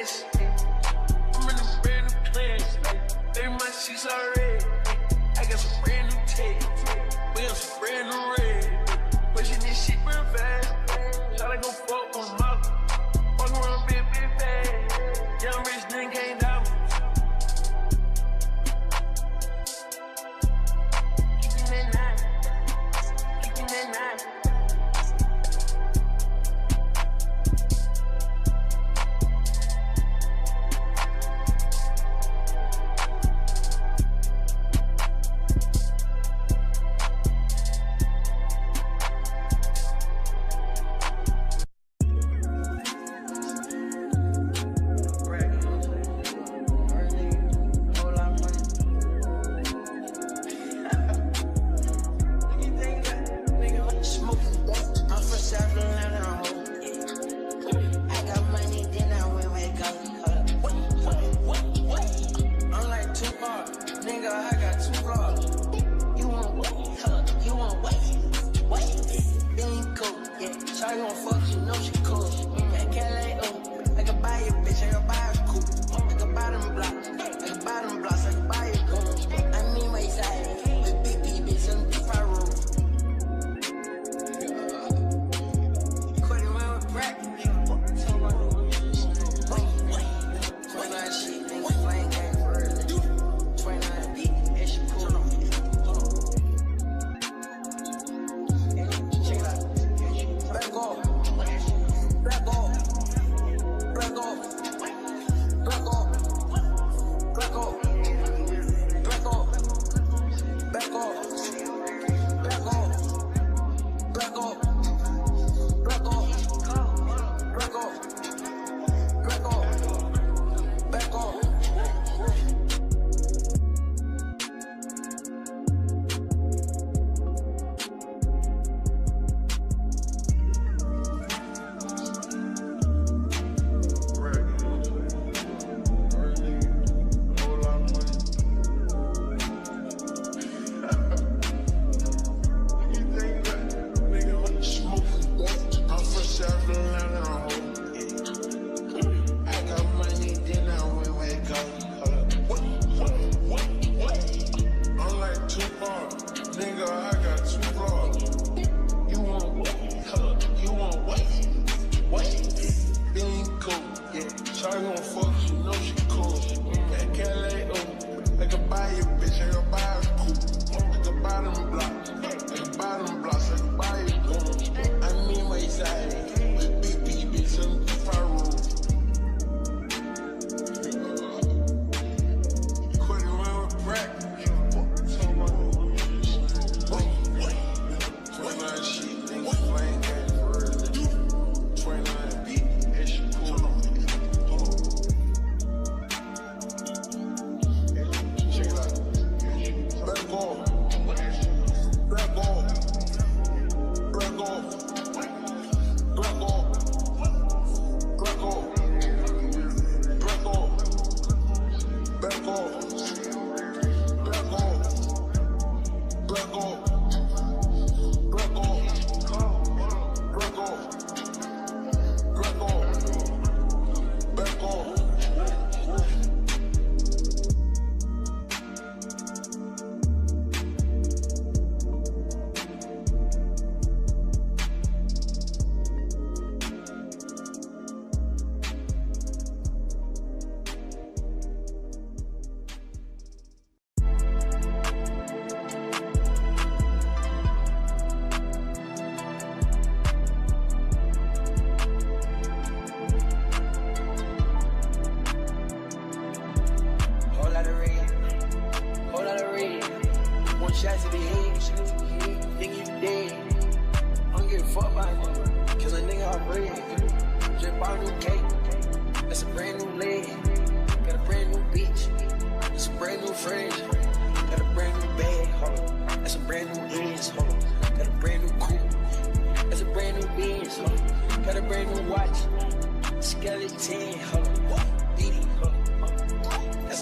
dance. I'm in a brand new plans. Baby, my sheets are red. I got some brand new tape. We got some brand new red. Pushing this shit real fast. Tryna go fuck on my mouth. Walk around big bad. Young rich nigga came down. Keeping that nine. Keeping that nine.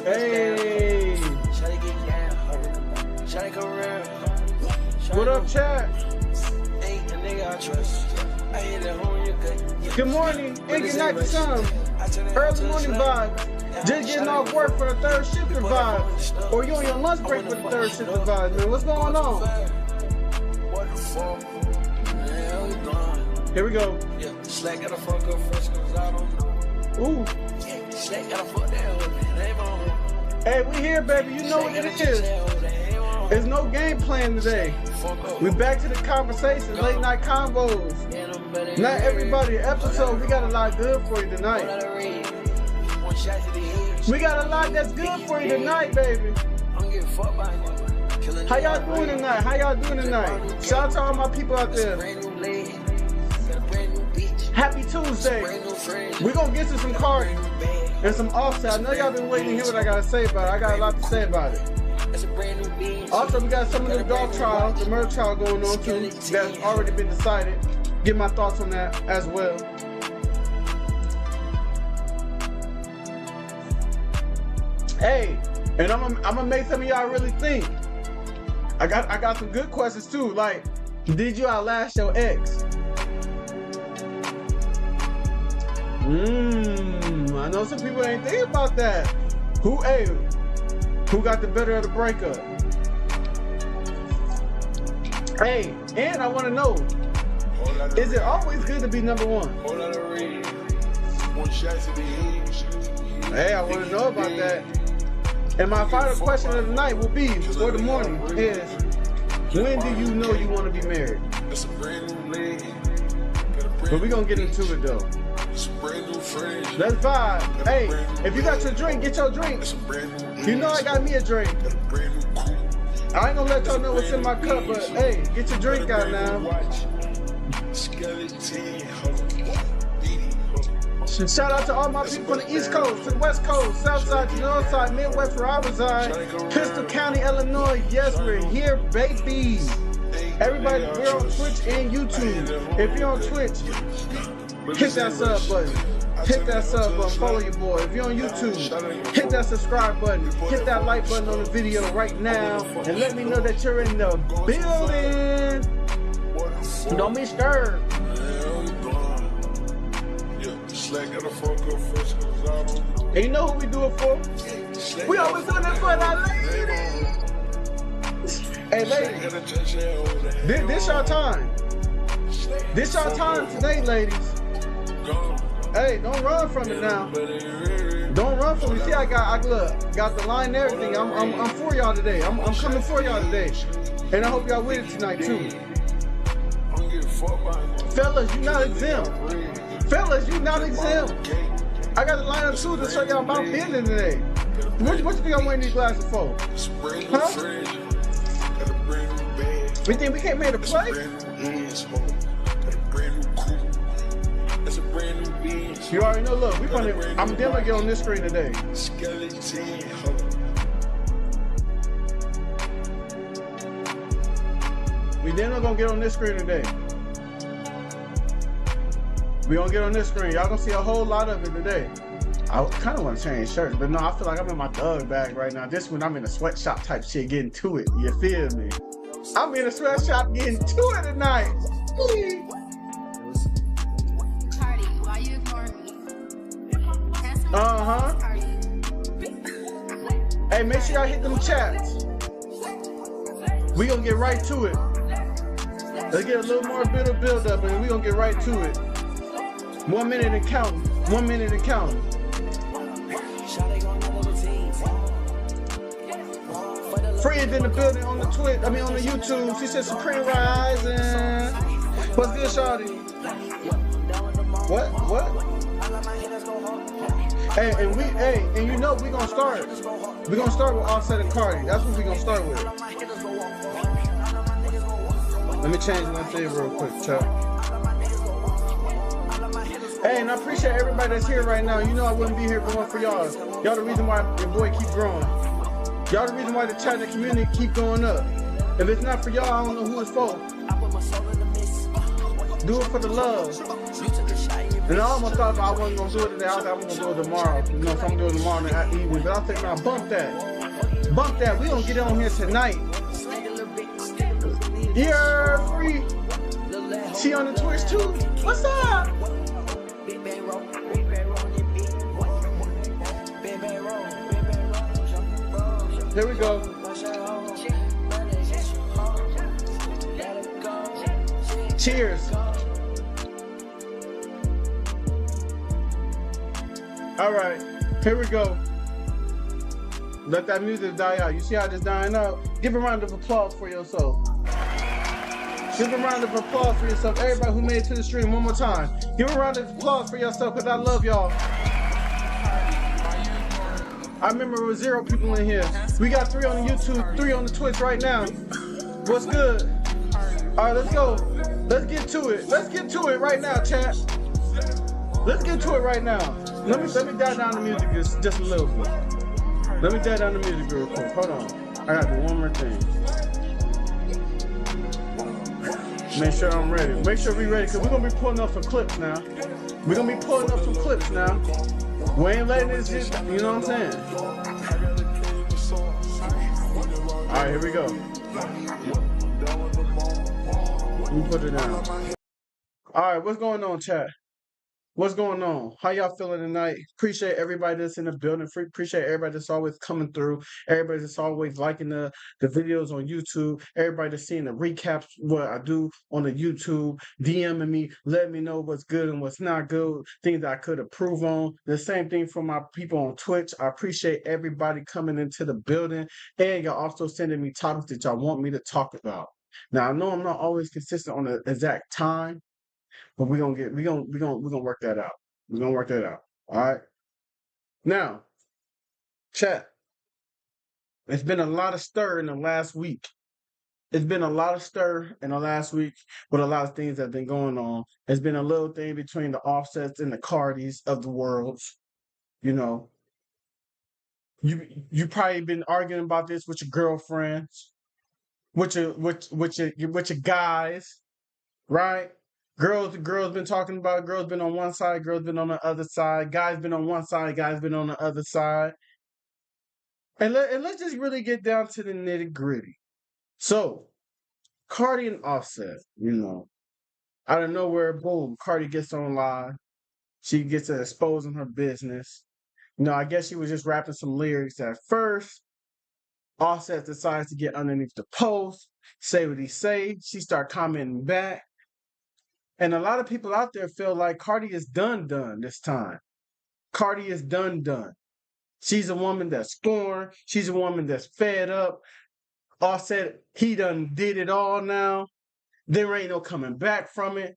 Hey! What up, chat? Ain't a nigga I trust. I hit it home in your Good morning and good night to some. Early morning vibes. Just getting off work for the third shifter vibes. Or you on your lunch break for the third shifter vibes, man. What's going on? Here we go. Ooh. Hey, we here, baby. You know what it is. There's no game plan today. We back to the conversation, late night convos. Not everybody episode. We got a lot good for you tonight. We got a lot that's good for you tonight, baby. How y'all doing tonight? How y'all doing tonight? Shout out to all my people out there. Happy Tuesday. We're gonna get to some Cardi and some Offset. I know y'all been waiting to hear what I gotta say about it. I got a lot to say about it. Also, we got some of the Dolph trial, the murder trial going on too. That's already been decided. Get my thoughts on that as well. Hey, and I'm gonna make some of y'all really think. I got some good questions too. Like, did you outlast your ex? I know some people ain't thinking about that. Who got the better of the breakup? Hey, and I want to know, is it always good to be number one? Hey, I want to know about that. And my final question of the night will be, for the morning, is, when do you know you want to be married? But we're going to get into it though. Let's vibe. Hey, if you got your drink, get your drink. You know I got me a drink. I ain't gonna let y'all know what's in my cup, but hey, get your drink out now. Shout out to all my people from the East Coast, to the West Coast, South Side, to the North Side, Midwest where I reside, Pistol County, Illinois. Yes, we're here, baby. Everybody, we're on Twitch and YouTube. If you're on Twitch, hit that sub button. Hit that sub button. Follow your boy. If you're on YouTube, hit that subscribe button. Hit that like button on the video right now. And let me know that you're in the building. Don't be scared. And you know who we do it for? We always doing it for that lady. Hey, ladies. This your time. This your time today, ladies. Hey, don't run from it now. Don't run from it. See, I got the line and everything. I'm for y'all today. I'm coming for y'all today. And I hope y'all with it tonight too. Fellas, you not exempt. Fellas, you not exempt. I got the line up too to show y'all about business today. What you think I'm wearing these glasses for? Huh? We think we can't make a play? You already know, look, I'm definitely get on this screen today. We definitely gonna get on this screen today. We gonna get on this screen. Y'all gonna see a whole lot of it today. I kind of want to change shirts, but no, I feel like I'm in my thug bag right now. This one, I'm in a sweatshop type shit, getting to it. You feel me? I'm in a sweatshop getting to it tonight. Cardi, why you ignoring me? Hey, make sure y'all hit them chats. We gonna get right to it. Let's get a little more bit of build up and we gonna get right to it. 1 minute and counting. 1 minute and counting. Friends in the building on the Twitch, on the YouTube. She said Supreme Rising. What's good, shawty? What? Hey, and you know we gonna start. We gonna start with Offset and Cardi. That's what we gonna start with. Let me change my thing real quick, Chuck. Hey, and I appreciate everybody that's here right now. You know I wouldn't be here if it weren't for y'all. Y'all the reason why your boy keep growing. Y'all the reason why the chat and the community keep going up. If it's not for y'all, I don't know who it's for. Do it for the love. And I almost thought I wasn't gonna do it today. I was gonna do it tomorrow. You know, so I'm doing it tomorrow evening. But I think now bump that. Bump that. We gonna get on here tonight. Yeah, free. She on the Twitch too. What's up? Here we go. Cheers. All right, here we go. Let that music die out. You see how it's dying out? Give a round of applause for yourself. Give a round of applause for yourself. Everybody who made it to the stream, one more time. Give a round of applause for yourself, because I love y'all. I remember it was 0 people in here. We got 3 on the YouTube, 3 on the Twitch right now. What's good? All right, let's go. Let's get to it. Let's get to it right now, chat. Let's get to it right now. Let me dial down the music just a little bit. Let me dial down the music real quick. Hold on. I gotta do one more thing. Make sure I'm ready. Make sure we're ready, because we're gonna be pulling up some clips now. We're gonna be pulling up some clips now. We ain't letting this just, you know what I'm saying? All right, here we go. Let me put it down. All right, what's going on, chat? What's going on? How y'all feeling tonight? Appreciate everybody that's in the building. Appreciate everybody that's always coming through. Everybody that's always liking the videos on YouTube. Everybody that's seeing the recaps, what I do on the YouTube, DMing me, letting me know what's good and what's not good, things that I could improve on. The same thing for my people on Twitch. I appreciate everybody coming into the building, and y'all also sending me topics that y'all want me to talk about. Now, I know I'm not always consistent on the exact time, but we're gonna work that out. We're gonna work that out. All right. Now, chat. It's been a lot of stir in the last week. It's been a lot of stir in the last week with a lot of things that have been going on. It's been a little thing between the Offsets and the Cardis of the world. You know, you probably been arguing about this with your girlfriends, with your guys, right? Girls been talking about it. Girls been on one side, girls been on the other side. Guys been on one side, guys been on the other side. And let's just really get down to the nitty gritty. So, Cardi and Offset, you know, out of nowhere, boom, Cardi gets on live. She gets to exposing her business. You know, I guess she was just rapping some lyrics at first. Offset decides to get underneath the post, say what he say. She start commenting back. And a lot of people out there feel like Cardi is done this time. Cardi is done. She's a woman that's scorned. She's a woman that's fed up. Offset, he done did it all now. There ain't no coming back from it.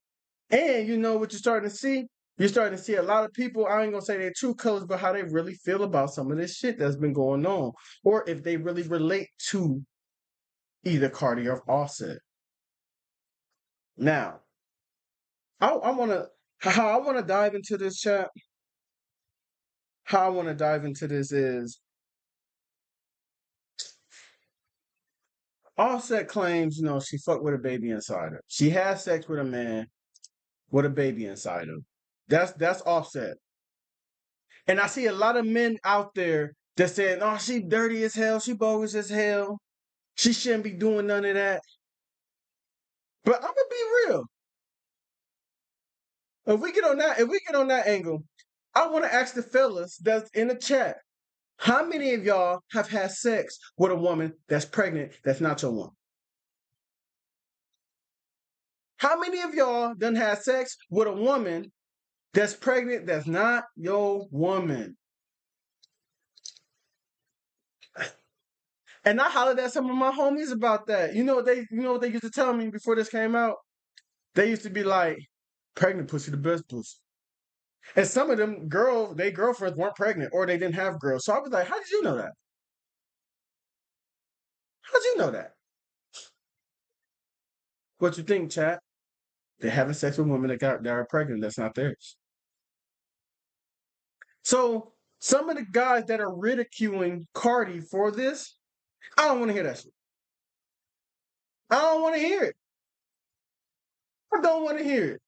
And you know what you're starting to see? You're starting to see a lot of people, I ain't going to say their true colors, but how they really feel about some of this shit that's been going on. Or if they really relate to either Cardi or Offset. Now, how I want to dive into this, chat. How I want to dive into this is Offset claims, you know, she fucked with a baby inside her. She had sex with a man with a baby inside her. That's Offset. And I see a lot of men out there that saying, oh, she dirty as hell, she bogus as hell. She shouldn't be doing none of that. But I'm gonna be real. If we get on that angle, I want to ask the fellas that's in the chat, how many of y'all have had sex with a woman that's pregnant that's not your woman? How many of y'all done had sex with a woman that's pregnant that's not your woman? And I hollered at some of my homies about that. You know what they used to tell me before this came out? They used to be like, pregnant pussy the best pussy. And some of them their girlfriends weren't pregnant or they didn't have girls. So I was like, how did you know that? How'd you know that? What you think, chat? They're having sex with women that are pregnant. That's not theirs. So some of the guys that are ridiculing Cardi for this, I don't want to hear that shit. I don't want to hear it. I don't want to hear it.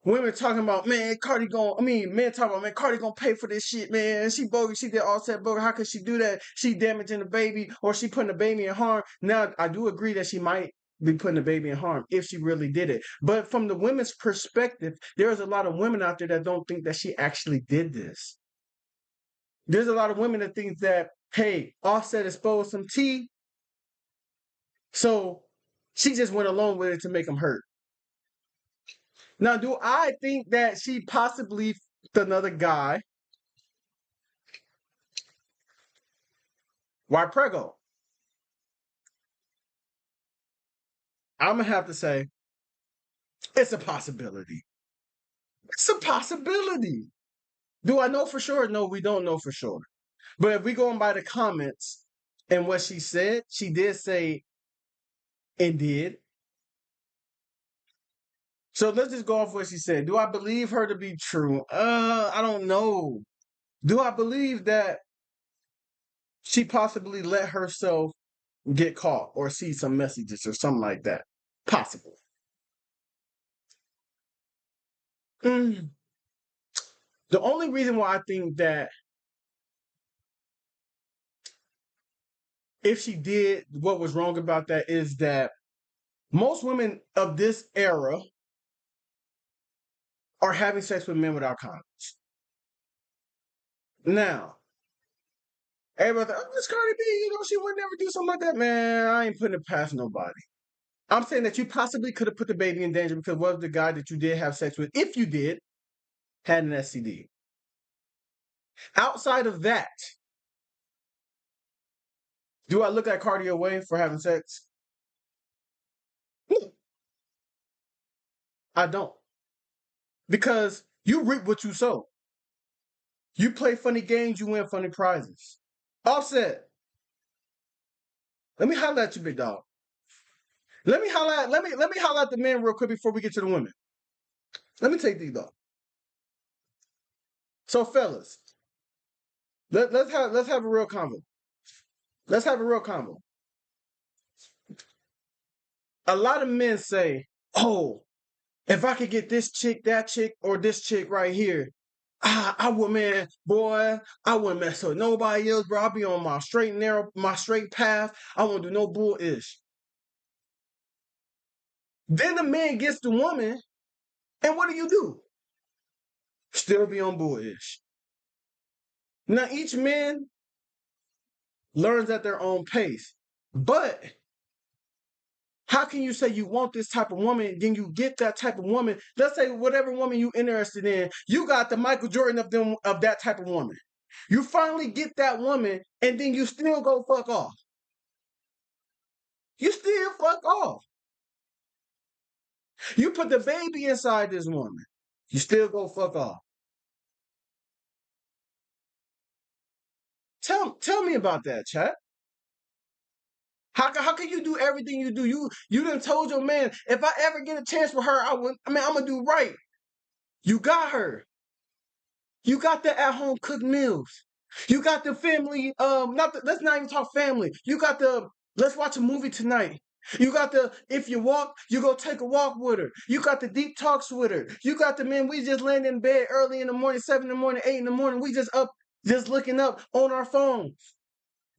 Women talking about, man, men talking about, man, Cardi gonna pay for this shit, man. She bogus, she did Offset bogus. How could she do that? She damaging the baby, or she putting the baby in harm. Now, I do agree that she might be putting the baby in harm if she really did it. But from the women's perspective, there's a lot of women out there that don't think that she actually did this. There's a lot of women that think that hey, Offset exposed some tea, so she just went along with it to make him hurt. Now, do I think that she possibly f***ed another guy? Why Prego? I'm gonna have to say it's a possibility. It's a possibility. Do I know for sure? No, we don't know for sure. But if we go on by the comments and what she said, she did say and did. So let's just go off what she said. Do I believe her to be true? I don't know. Do I believe that she possibly let herself get caught or see some messages or something like that? Possible. Mm. The only reason why I think that if she did, what was wrong about that is that most women of this era are having sex with men without condoms. Now, everybody, oh, it's Cardi B, she would never do something like that. Man, I ain't putting it past nobody. I'm saying that you possibly could have put the baby in danger because what if the guy that you did have sex with, if you did, had an STD? Outside of that, do I look at Cardi away for having sex? No, I don't. Because you reap what you sow. You play funny games, you win funny prizes. Offset. Let me holler at you, big dog. Let me holler at the men real quick before we get to the women. Let me take these off. So fellas, let's have a real convo. Let's have a real convo. A lot of men say, oh, if I could get this chick, that chick, or this chick right here, I would, man, boy, I wouldn't mess with nobody else, bro. I'll be on my straight and narrow, my straight path. I won't do no bull-ish. Then the man gets the woman, and what do? Still be on bull-ish. Now, each man learns at their own pace. But how can you say you want this type of woman, then you get that type of woman? Let's say whatever woman you interested in, you got the Michael Jordan of that type of woman. You finally get that woman, and then you still go fuck off. You still fuck off. You put the baby inside this woman. You still go fuck off. Tell me about that, chat. How can you do everything you do? You done told your man, if I ever get a chance with her, I'm gonna do right. You got her. You got the at-home cooked meals. You got the family, let's not even talk family. You got the let's watch a movie tonight. You got the if you walk, you go take a walk with her. You got the deep talks with her. You got the men, we just land in bed early in the morning, 7 in the morning, 8 in the morning. We just up, just looking up on our phones.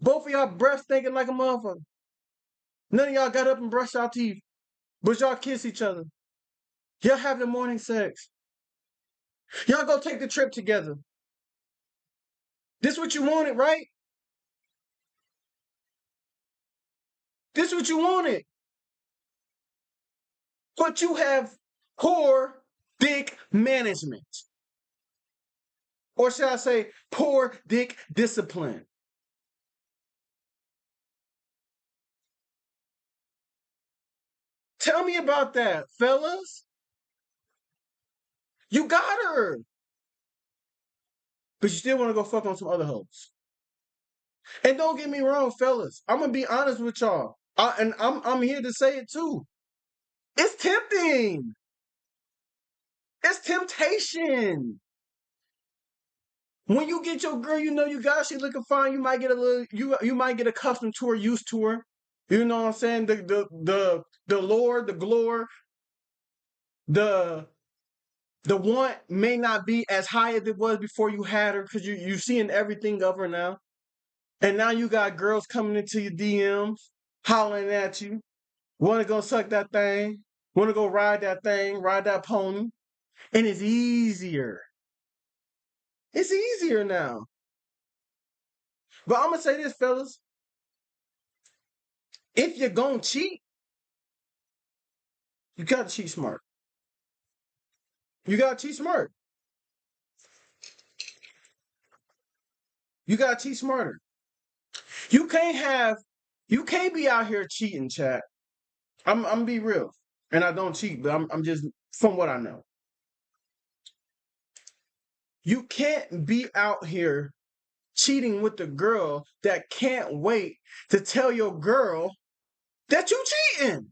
Both of y'all breath stinking like a motherfucker. None of y'all got up and brushed y'all teeth. But y'all kiss each other. Y'all have the morning sex. Y'all go take the trip together. This what you wanted, right? This what you wanted. But you have poor dick management. Or should I say poor dick discipline? Tell me about that, fellas. You got her. But you still want to go fuck on some other hoes. And don't get me wrong, fellas. I'm gonna be honest with y'all. And I'm here to say it too. It's tempting. It's temptation. When you get your girl, you know you got she looking fine. You might get a little you might get accustomed to her, used to her. You know what I'm saying? The lore, the glory, the want may not be as high as it was before you had her because you seeing everything of her now. And now you got girls coming into your DMs, hollering at you, want to go suck that thing, want to go ride that thing, ride that pony. And it's easier. It's easier now. But I'm gonna say this, fellas. If you're gonna cheat, you gotta cheat smart. You gotta cheat smart. You gotta cheat smarter. You can't be out here cheating, chat. I'm be real. And I don't cheat, but I'm just from what I know. You can't be out here cheating with the girl that can't wait to tell your girl that you cheating.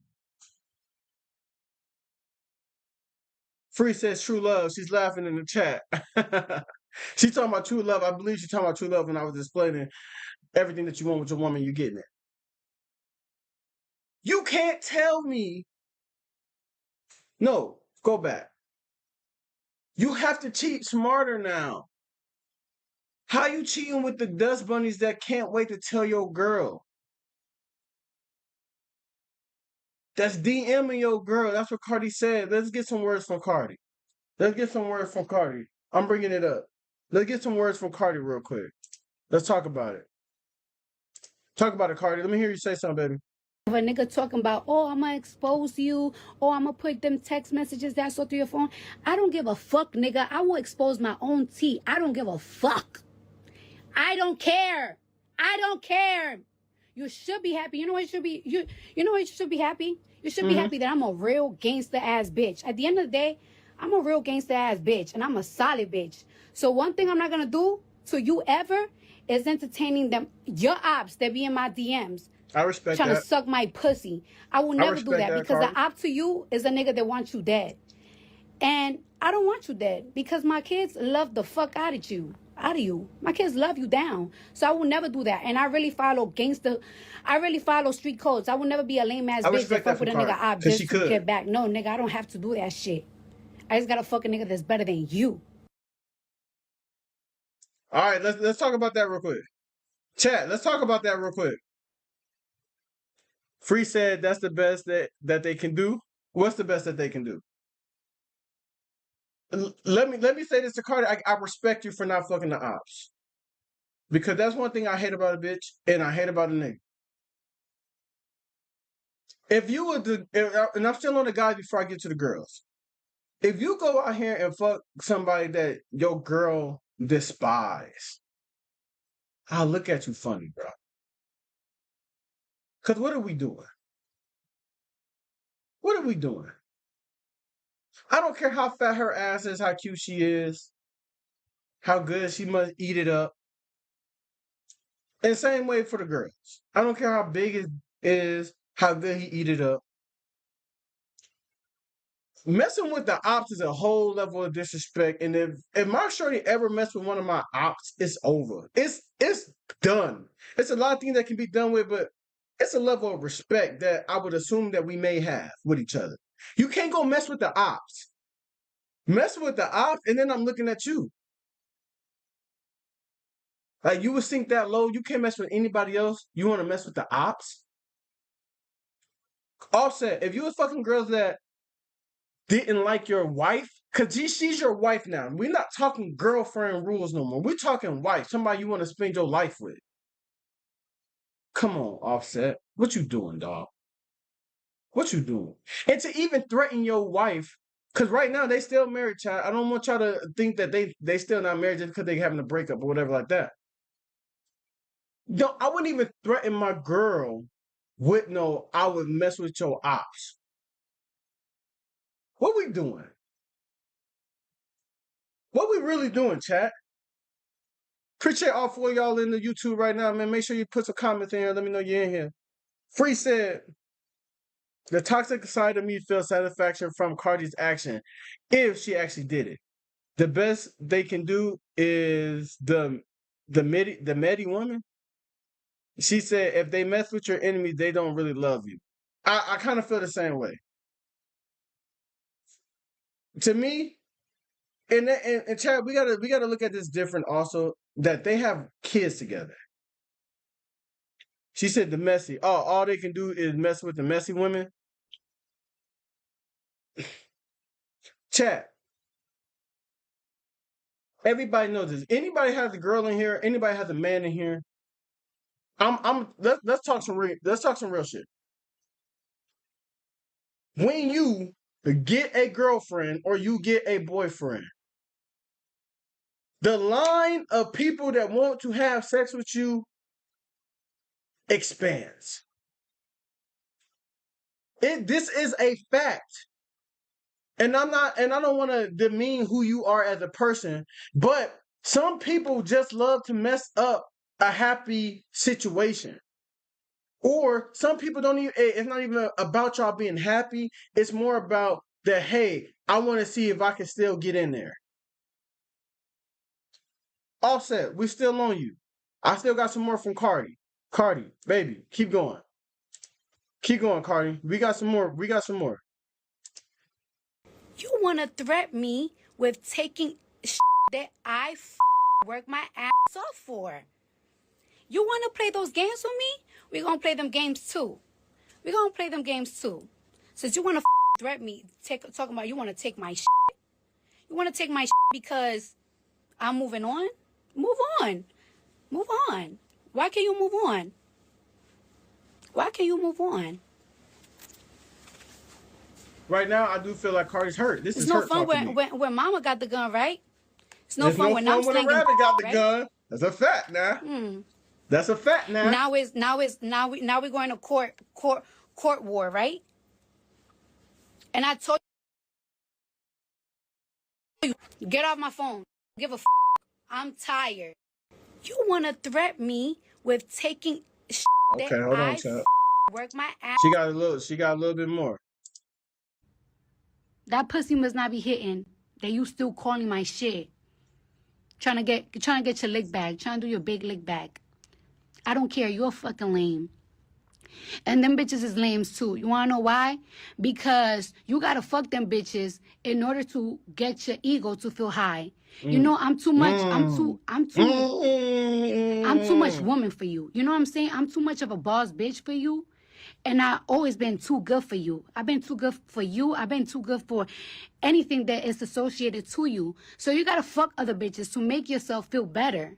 Free says true love. She's laughing in the chat. She's talking about true love. I believe she's talking about true love when I was explaining everything that you want with your woman, you're getting it. You can't tell me. No, go back. You have to cheat smarter now. How you cheating with the dust bunnies that can't wait to tell your girl? That's DMing your girl. That's what Cardi said. Let's get some words from Cardi. Let's get some words from Cardi. I'm bringing it up. Let's get some words from Cardi real quick. Let's talk about it. Talk about it, Cardi. Let me hear you say something, baby. A nigga talking about, oh, I'm gonna expose you, or I'm gonna put them text messages that I saw through your phone. I don't give a fuck, nigga. I will expose my own tea. I don't give a fuck. I don't care. I don't care. You should be happy. You know what you should be? You know what you should be happy? You should be happy that I'm a real gangster ass bitch. At the end of the day, I'm a real gangster ass bitch, and I'm a solid bitch. So one thing I'm not gonna do to you ever is entertaining them, your ops that be in my DMs. I respect Trying that. to suck my pussy. I will never do that because Cardi. the op to you is a nigga that wants you dead. And I don't want you dead because my kids love the fuck out of you. My kids love you down. So I will never do that. And I really follow gangster. I really follow street codes. I will never be a lame ass bitch that fuck with a nigga op just to get back. No, nigga, I don't have to do that shit. I just gotta fuck a nigga that's better than you. All right, let's talk about that real quick. Chat, let's talk about that real quick. Free said that's the best that they can do. What's the best that they can do? Let me say this to Cardi. I respect you for not fucking the ops. Because that's one thing I hate about a bitch and I hate about a nigga. If you were and I'm still on the guys before I get to the girls. If you go out here and fuck somebody that your girl despise, I'll look at you funny, bro. Because what are we doing? What are we doing? I don't care how fat her ass is, how cute she is, how good she must eat it up. And same way for the girls. I don't care how big it is, how good he eat it up. Messing with the ops is a whole level of disrespect. And if my shorty ever mess with one of my ops, it's over. It's done. It's a lot of things that can be done with, but it's a level of respect that I would assume that we may have with each other. You can't go mess with the ops. Mess with the ops, and then I'm looking at you. Like, you would sink that low. You can't mess with anybody else. You want to mess with the ops? Offset, if you was fucking girls that didn't like your wife, because she's your wife now. We're not talking girlfriend rules no more. We're talking wife, somebody you want to spend your life with. Come on, Offset. What you doing, dog? What you doing? And to even threaten your wife, because right now they still married, child. I don't want y'all to think that they still not married just because they having a breakup or whatever like that. No, I wouldn't even threaten my girl with no, I would mess with your ops. What we doing? What we really doing, chat? Appreciate all four of y'all in the YouTube right now, man. Make sure you put some comments in here. Let me know you're in here. Free said, the toxic side of me feels satisfaction from Cardi's action if she actually did it. The best they can do is the Medi woman. She said, if they mess with your enemy, they don't really love you. I kind of feel the same way. To me, and Chad, we gotta look at this different also, that they have kids together. She said the messy. Oh, all they can do is mess with the messy women. Chad, everybody knows this. Anybody has a girl in here, anybody has a man in here, Let's talk some real shit. When you get a girlfriend or you get a boyfriend, the line of people that want to have sex with you expands. This is a fact. And I don't want to demean who you are as a person, but some people just love to mess up a happy situation. Or some people don't even, it's not even about y'all being happy. It's more about that, hey, I want to see if I can still get in there. Offset, we still on you. I still got some more from Cardi. Cardi, baby, keep going. Keep going, Cardi. We got some more. We got some more. You want to threat me with taking that I work my ass off for. You want to play those games with me? We're going to play them games too. We're going to play them games too. Since you want to threat me, talking about you want to take my shit. You want to take my shit because I'm moving on? Move on. Move on. Why can't you move on? Why can't you move on? Right now, I do feel like Cardi's hurt. This It's is no hurt fun when Mama got the gun, right? It's no fun when I'm when a slinging, rabbit got the right? gun. That's a fact now. That's a fact now. Now we're going to court war, right? And I told you, get off my phone. Give a f. I'm tired. You want to threat me with taking Okay, that hold on, I child. work my ass. She got a little bit more. That pussy must not be hitting. That you still calling my shit. Trying to get your lick back. Trying to do your big lick back. I don't care. You're fucking lame. And them bitches is lames too. You wanna know why? Because you gotta fuck them bitches in order to get your ego to feel high. You know, I'm too much. I'm too much woman for you. You know what I'm saying? I'm too much of a boss bitch for you. And I always been too good for you. I've been too good for you. I've been too good for anything that is associated to you. So you gotta fuck other bitches to make yourself feel better.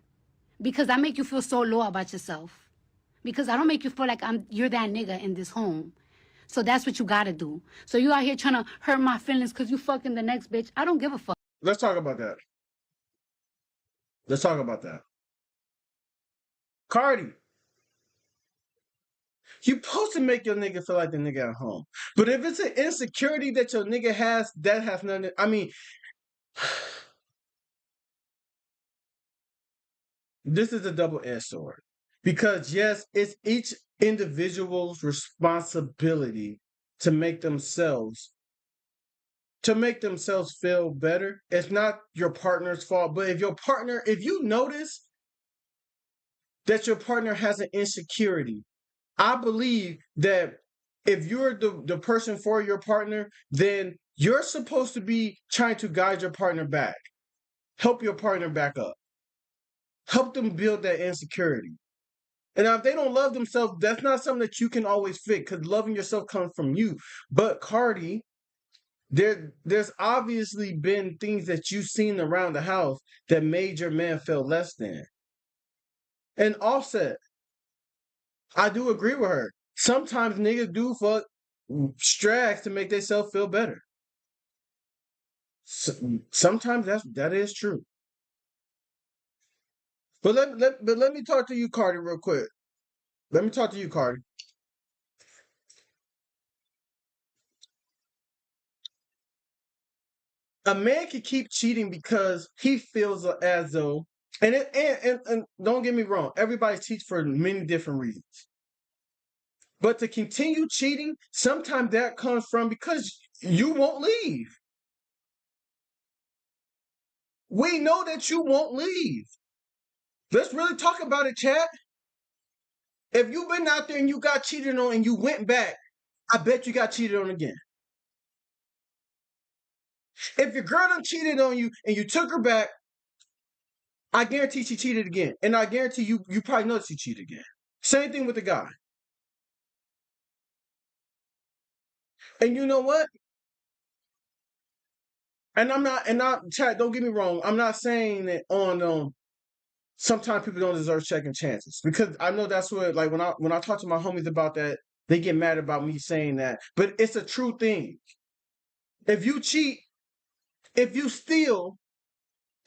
Because I make you feel so low about yourself. Because I don't make you feel like you're that nigga in this home. So that's what you gotta do. So you out here trying to hurt my feelings because you fucking the next bitch. I don't give a fuck. Let's talk about that. Let's talk about that. Cardi, you supposed to make your nigga feel like the nigga at home. But if it's an insecurity that your nigga has, that has nothing. I mean, this is a double-edged sword. Because yes, it's each individual's responsibility to make themselves feel better. It's not your partner's fault. But if you notice that your partner has an insecurity, I believe that if you're the person for your partner, then you're supposed to be trying to guide your partner back. Help your partner back up. Help them build that insecurity. And now if they don't love themselves, that's not something that you can always fix because loving yourself comes from you. But Cardi, there's obviously been things that you've seen around the house that made your man feel less than. And Offset, I do agree with her. Sometimes niggas do fuck strags to make themselves feel better. Sometimes that is true. But let me talk to you, Cardi, real quick. Let me talk to you, Cardi. A man can keep cheating because he feels as though, and don't get me wrong, everybody cheats for many different reasons. But to continue cheating, sometimes that comes from because you won't leave. We know that you won't leave. Let's really talk about it, chat. If you've been out there and you got cheated on and you went back, I bet you got cheated on again. If your girl done cheated on you and you took her back, I guarantee she cheated again. And I guarantee you probably know she cheated again. Same thing with the guy. And you know what? And I'm not, chat, don't get me wrong. I'm not saying that on sometimes people don't deserve second chances because I know that's what like when I talk to my homies about that, they get mad about me saying that, but it's a true thing. If you cheat, if you steal,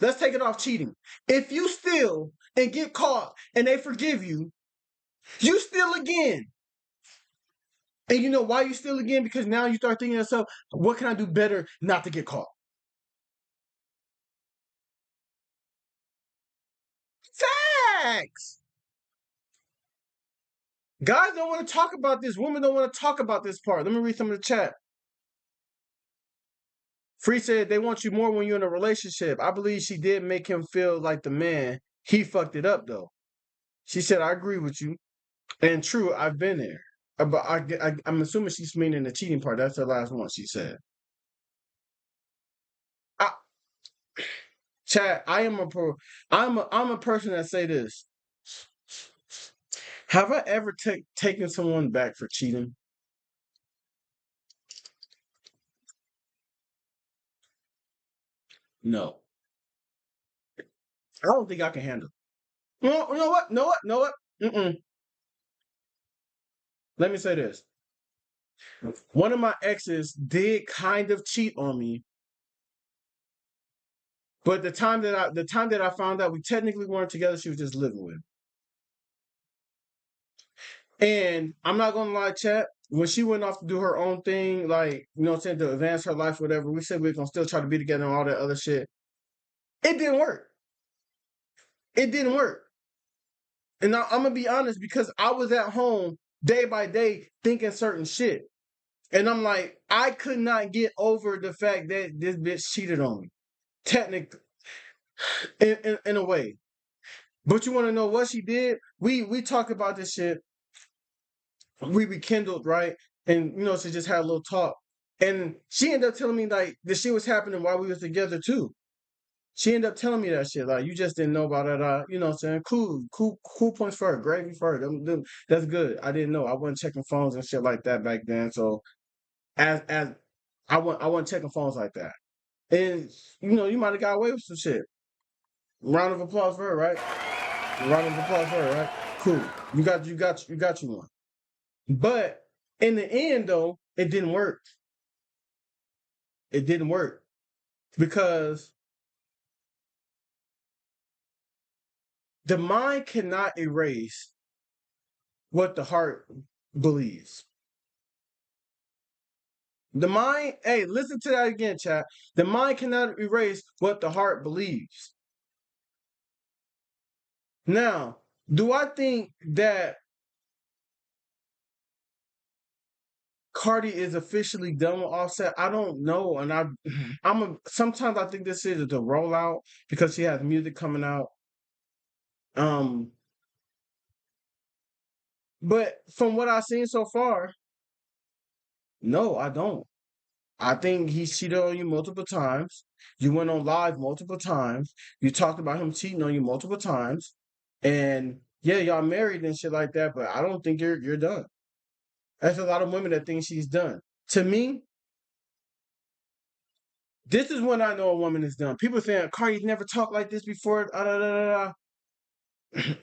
let's take it off cheating. If you steal and get caught and they forgive you, you steal again. And you know why you steal again? Because now you start thinking to yourself, what can I do better not to get caught? Facts. Guys don't want to talk about this. Women don't want to talk about this part. Let me read some of the chat. Free said they want you more when you're in a relationship. I believe she did make him feel like the man. He fucked it up though. She said, I agree with you. And true, I've been there. But I'm assuming she's meaning the cheating part. That's the last one she said. I, chat, I'm a person that say this. Have I ever taken someone back for cheating? No. I don't think I can handle it. No, you know what? Know what? Know what? Mm-mm. Let me say this. One of my exes did kind of cheat on me, but the time that I found out we technically weren't together, she was just living with. And I'm not gonna lie, chat. When she went off to do her own thing, like you know, what I'm saying to advance her life, whatever, we said we are gonna still try to be together and all that other shit. It didn't work. It didn't work. And I'm gonna be honest because I was at home day by day thinking certain shit. And I'm like, I could not get over the fact that this bitch cheated on me. Technically, in a way. But you want to know what she did? We talked about this shit. We rekindled, right? And you know, she just had a little talk. And she ended up telling me like this shit was happening while we was together too. She ended up telling me that shit. Like, you just didn't know about it. You know what I'm saying? Cool points for her. Gravy for her. That's good. I didn't know. I wasn't checking phones and shit like that back then. So as I wasn't checking phones like that. And you know, you might have got away with some shit. Round of applause for her, right? Round of applause for her, right? Cool. You got you one. But in the end though, it didn't work. It didn't work. Because the mind cannot erase what the heart believes. The mind, hey, listen to that again, chat. The mind cannot erase what the heart believes. Now, do I think that Cardi is officially done with Offset? I don't know, and sometimes I think this is the rollout because she has music coming out. Um, but from what I've seen so far, no, I don't. I think he cheated on you multiple times. You went on live multiple times. You talked about him cheating on you multiple times. And yeah, y'all married and shit like that, but I don't think you're done. There's a lot of women that think she's done. To me, this is when I know a woman is done. People saying Cardi's never talked like this before.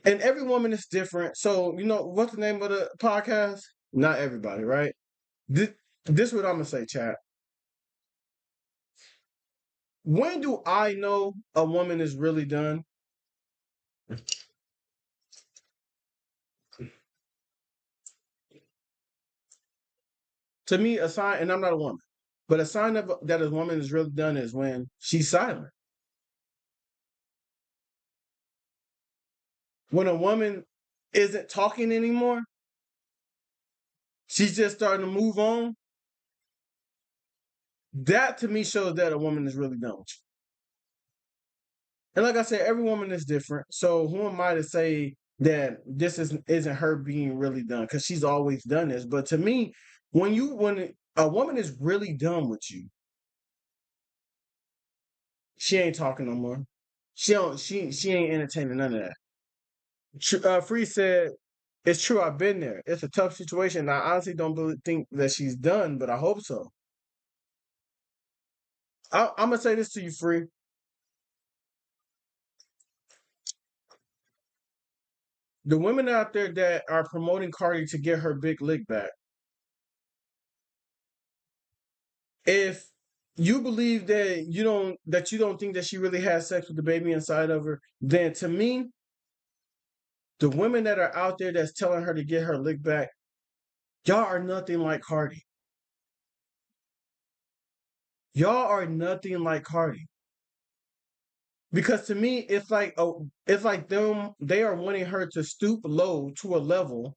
And every woman is different. So, you know, what's the name of the podcast? Not everybody, right? This is what I'm gonna say, chat. When do I know a woman is really done? To me, a sign, and I'm not a woman, but a sign of that a woman is really done is when she's silent. When a woman isn't talking anymore, she's just starting to move on. That to me shows that a woman is really done with you. And like I said, every woman is different. So who am I to say that this isn't her being really done? Because she's always done this. But to me, when a woman is really done with you, she ain't talking no more. She ain't entertaining none of that. Free said, it's true, I've been there. It's a tough situation. I honestly don't think that she's done, but I hope so. I'm gonna say this to you, Free. the women out there that are promoting Cardi to get her big lick back, if you believe that you don't think that she really had sex with the baby inside of her, then to me, the women that are out there that's telling her to get her lick back, y'all are nothing like Cardi. Y'all are nothing like Cardi. Because to me, it's like they are wanting her to stoop low to a level,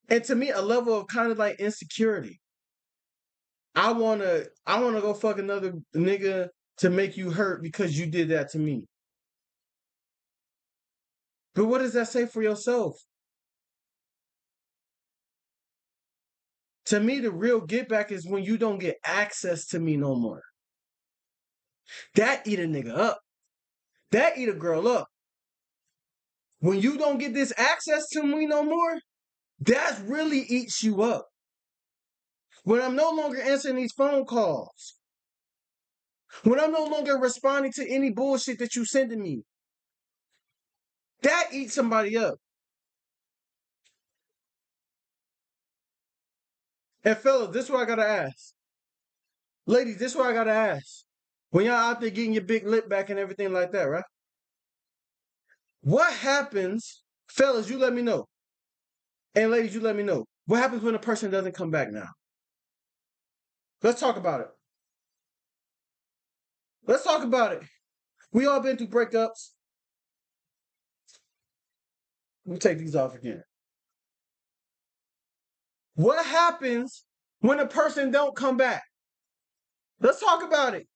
and to me, a level of kind of like insecurity. I wanna go fuck another nigga to make you hurt because you did that to me. But what does that say for yourself? To me, the real get back is when you don't get access to me no more. That eat a nigga up. That eat a girl up. When you don't get this access to me no more, that really eats you up. When I'm no longer answering these phone calls. When I'm no longer responding to any bullshit that you send to me. That eats somebody up. And fellas, this is what I gotta ask. Ladies, this is what I gotta ask. When y'all out there getting your big lip back and everything like that, right? What happens, fellas, you let me know. And ladies, you let me know. What happens when a person doesn't come back now? Let's talk about it. Let's talk about it. We all been through breakups. Let me take these off again. What happens when a person don't come back? Let's talk about it.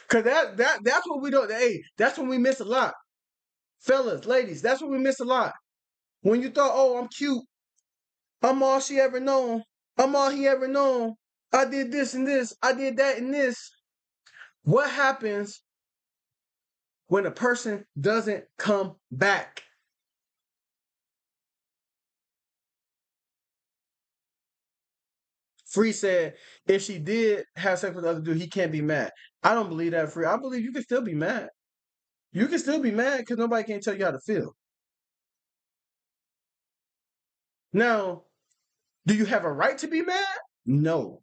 Cause that's what we don't. Hey, that's when we miss a lot, fellas, ladies. That's when we miss a lot. When you thought, oh, I'm cute, I'm all she ever known, I'm all he ever known. I did this and this, I did that and this. What happens when a person doesn't come back? Free said, if she did have sex with the other dude, he can't be mad. I don't believe that, Free. I believe you can still be mad. You can still be mad because nobody can tell you how to feel. Now, do you have a right to be mad? No.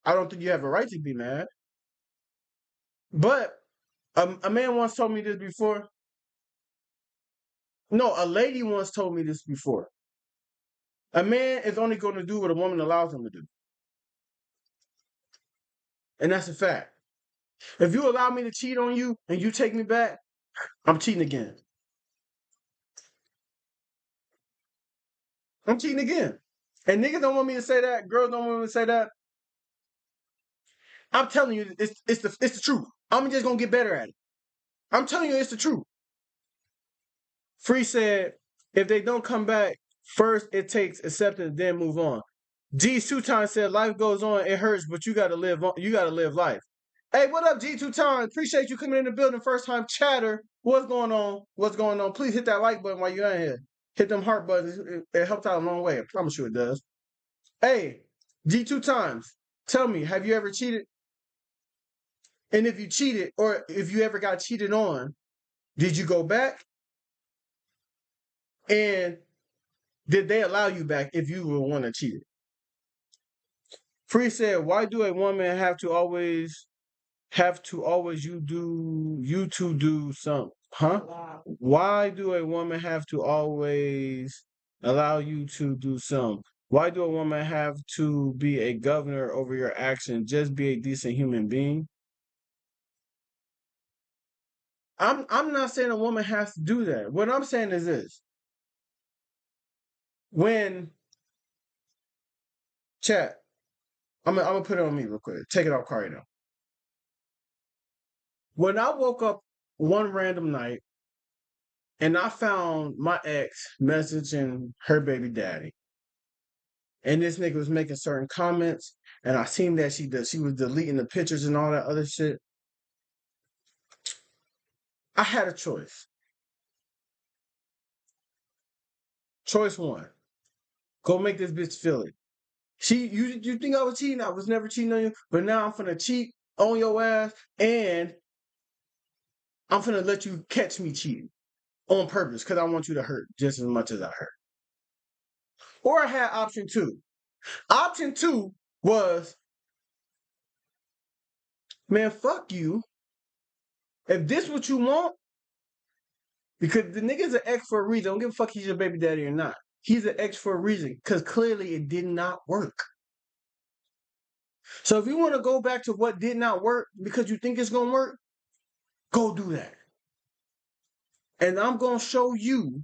I don't think you have a right to be mad. But a man once told me this before. No, a lady once told me this before. A man is only going to do what a woman allows him to do. And that's a fact. If you allow me to cheat on you and you take me back, I'm cheating again. I'm cheating again. And niggas don't want me to say that. Girls don't want me to say that. I'm telling you, it's the truth. I'm just gonna get better at it. I'm telling you, it's the truth. Free said, if they don't come back, first it takes acceptance, then move on. G's 2 times said, life goes on, it hurts, but you gotta live on, you gotta live life. Hey, what up, G 2 times? Appreciate you coming in the building. First time chatter. What's going on? What's going on? Please hit that like button while you're in here. Hit them heart buttons. It helps out a long way. I promise you it does. Hey, G 2 times. Tell me, have you ever cheated? And if you cheated, or if you ever got cheated on, did you go back? And did they allow you back if you were one that cheated? Free said, why do a woman have to always you to do something? Huh? Why do a woman have to always allow you to do something? Why do a woman have to be a governor over your actions? Just be a decent human being. I'm not saying a woman has to do that. What I'm saying is this. When chat, I'm gonna put it on me real quick. Take it off Cardi now. When I woke up one random night and I found my ex messaging her baby daddy, and this nigga was making certain comments, and I seen that she was deleting the pictures and all that other shit. I had a choice. Choice one: go make this bitch feel it. You think I was cheating? I was never cheating on you, but now I'm finna cheat on your ass, and I'm finna let you catch me cheating on purpose because I want you to hurt just as much as I hurt. Or I had option two. Option two was, man, fuck you. If this what you want, because the nigga's an ex for a reason. I don't give a fuck he's your baby daddy or not. He's an ex for a reason because clearly it did not work. So if you want to go back to what did not work because you think it's going to work, go do that. And I'm going to show you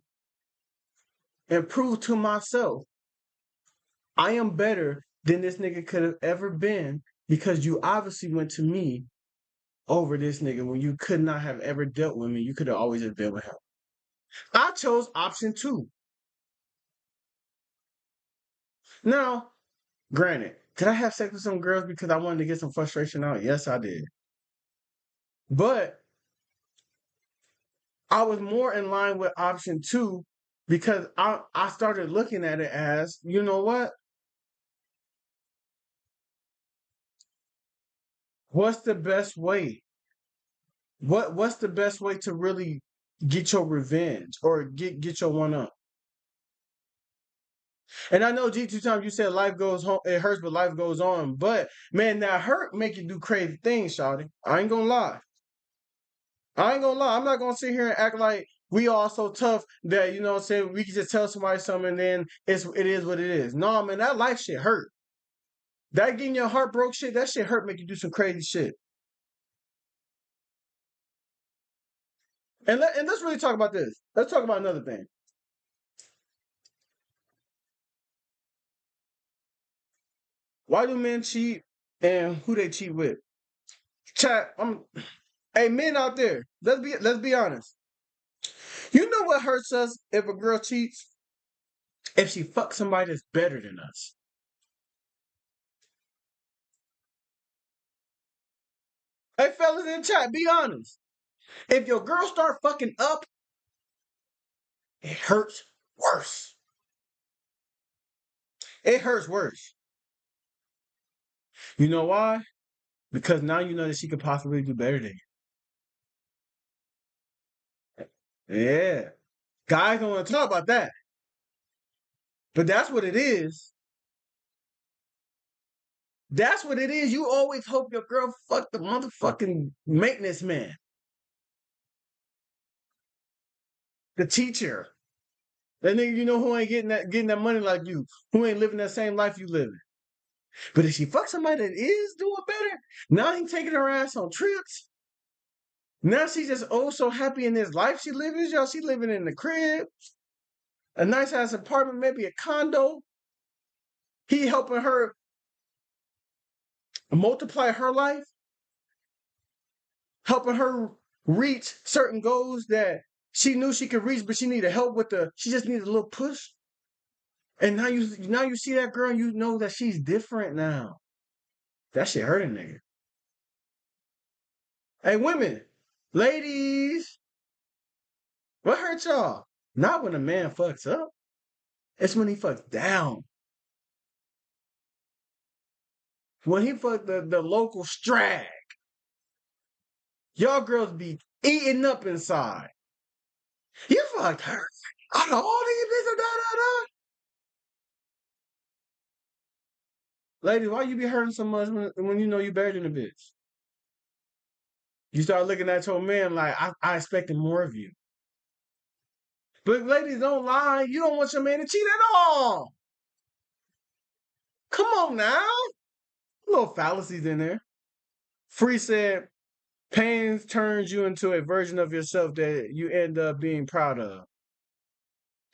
and prove to myself I am better than this nigga could have ever been because you obviously went to me over this nigga when you could not have ever dealt with me. You could have always just been with him. I chose option two. Now, granted, did I have sex with some girls because I wanted to get some frustration out? Yes, I did. But I was more in line with option two because I started looking at it as, you know what? What's the best way? What's the best way to really get your revenge or get your one up? And I know G2 times you said life goes home, it hurts, but life goes on. But man, that hurt make you do crazy things, shawty. I ain't gonna lie. I'm not gonna sit here and act like we all so tough that, you know what I'm saying, we can just tell somebody something and then it is what it is. No, man, that life shit hurt. That getting your heart broke shit, that shit hurt make you do some crazy shit. And let's really talk about this. Let's talk about another thing. Why do men cheat and who they cheat with? Chat, hey, men out there, let's be honest. You know what hurts us if a girl cheats? If she fucks somebody that's better than us. Hey, fellas in chat, be honest. If your girl start fucking up, it hurts worse. It hurts worse. You know why? Because now you know that she could possibly do better than you. Yeah. Guys don't want to talk about that. But that's what it is. That's what it is. You always hope your girl fuck the motherfucking maintenance man. The teacher. That nigga you know who ain't getting that money like you. Who ain't living that same life you living. But if she fuck somebody that is doing better, now he taking her ass on trips. Now she's just so happy in this life she living. Y'all, she living in the crib. A nice ass apartment, maybe a condo. He helping her multiply her life. Helping her reach certain goals that she knew she could reach, but she needed help with she just needed a little push. And now you see that girl and you know that she's different now. That shit hurt a nigga. Hey, women, ladies, what hurt y'all? Not when a man fucks up. It's when he fucks down. When he fucked the local strag. Y'all girls be eating up inside. You fucked her. Out of all these bitches, da. Ladies, why you be hurting so much when you know you better than a bitch? You start looking at your man like, I expected more of you. But ladies, don't lie. You don't want your man to cheat at all. Come on now. Little fallacies in there. Free said, pain turns you into a version of yourself that you end up being proud of.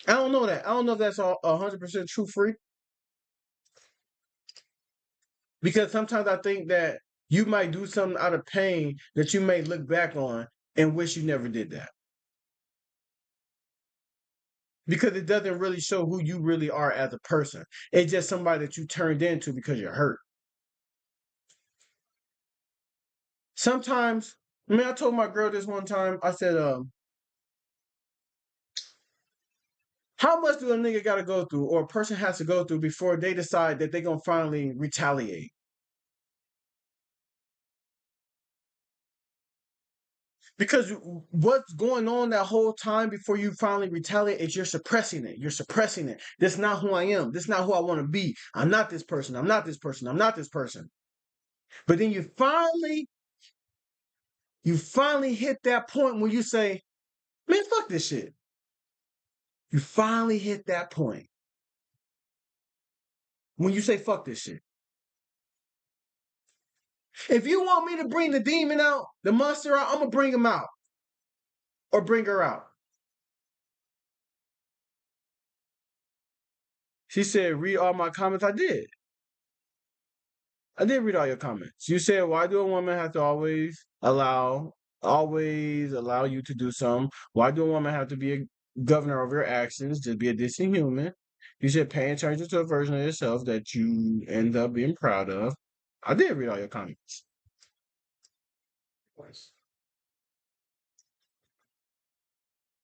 I don't know that. I don't know if that's 100% true, Free. Because sometimes I think that you might do something out of pain that you may look back on and wish you never did that. Because it doesn't really show who you really are as a person. It's just somebody that you turned into because you're hurt. Sometimes, I told my girl this one time, I said, how much do a nigga got to go through or a person has to go through before they decide that they're going to finally retaliate? Because what's going on that whole time before you finally retaliate is you're suppressing it. You're suppressing it. That's not who I am. That's not who I want to be. I'm not this person. I'm not this person. I'm not this person. But then you finally hit that point where you say, man, fuck this shit. You finally hit that point when you say, fuck this shit. If you want me to bring the demon out, the monster out, I'm going to bring him out. Or bring her out. She said, read all my comments. I did read all your comments. You said, why do a woman have to always allow you to do something? Why do a woman have to be a governor of your actions? Just be a decent human. You said, pay attention to a version of yourself that you end up being proud of. I did read all your comments.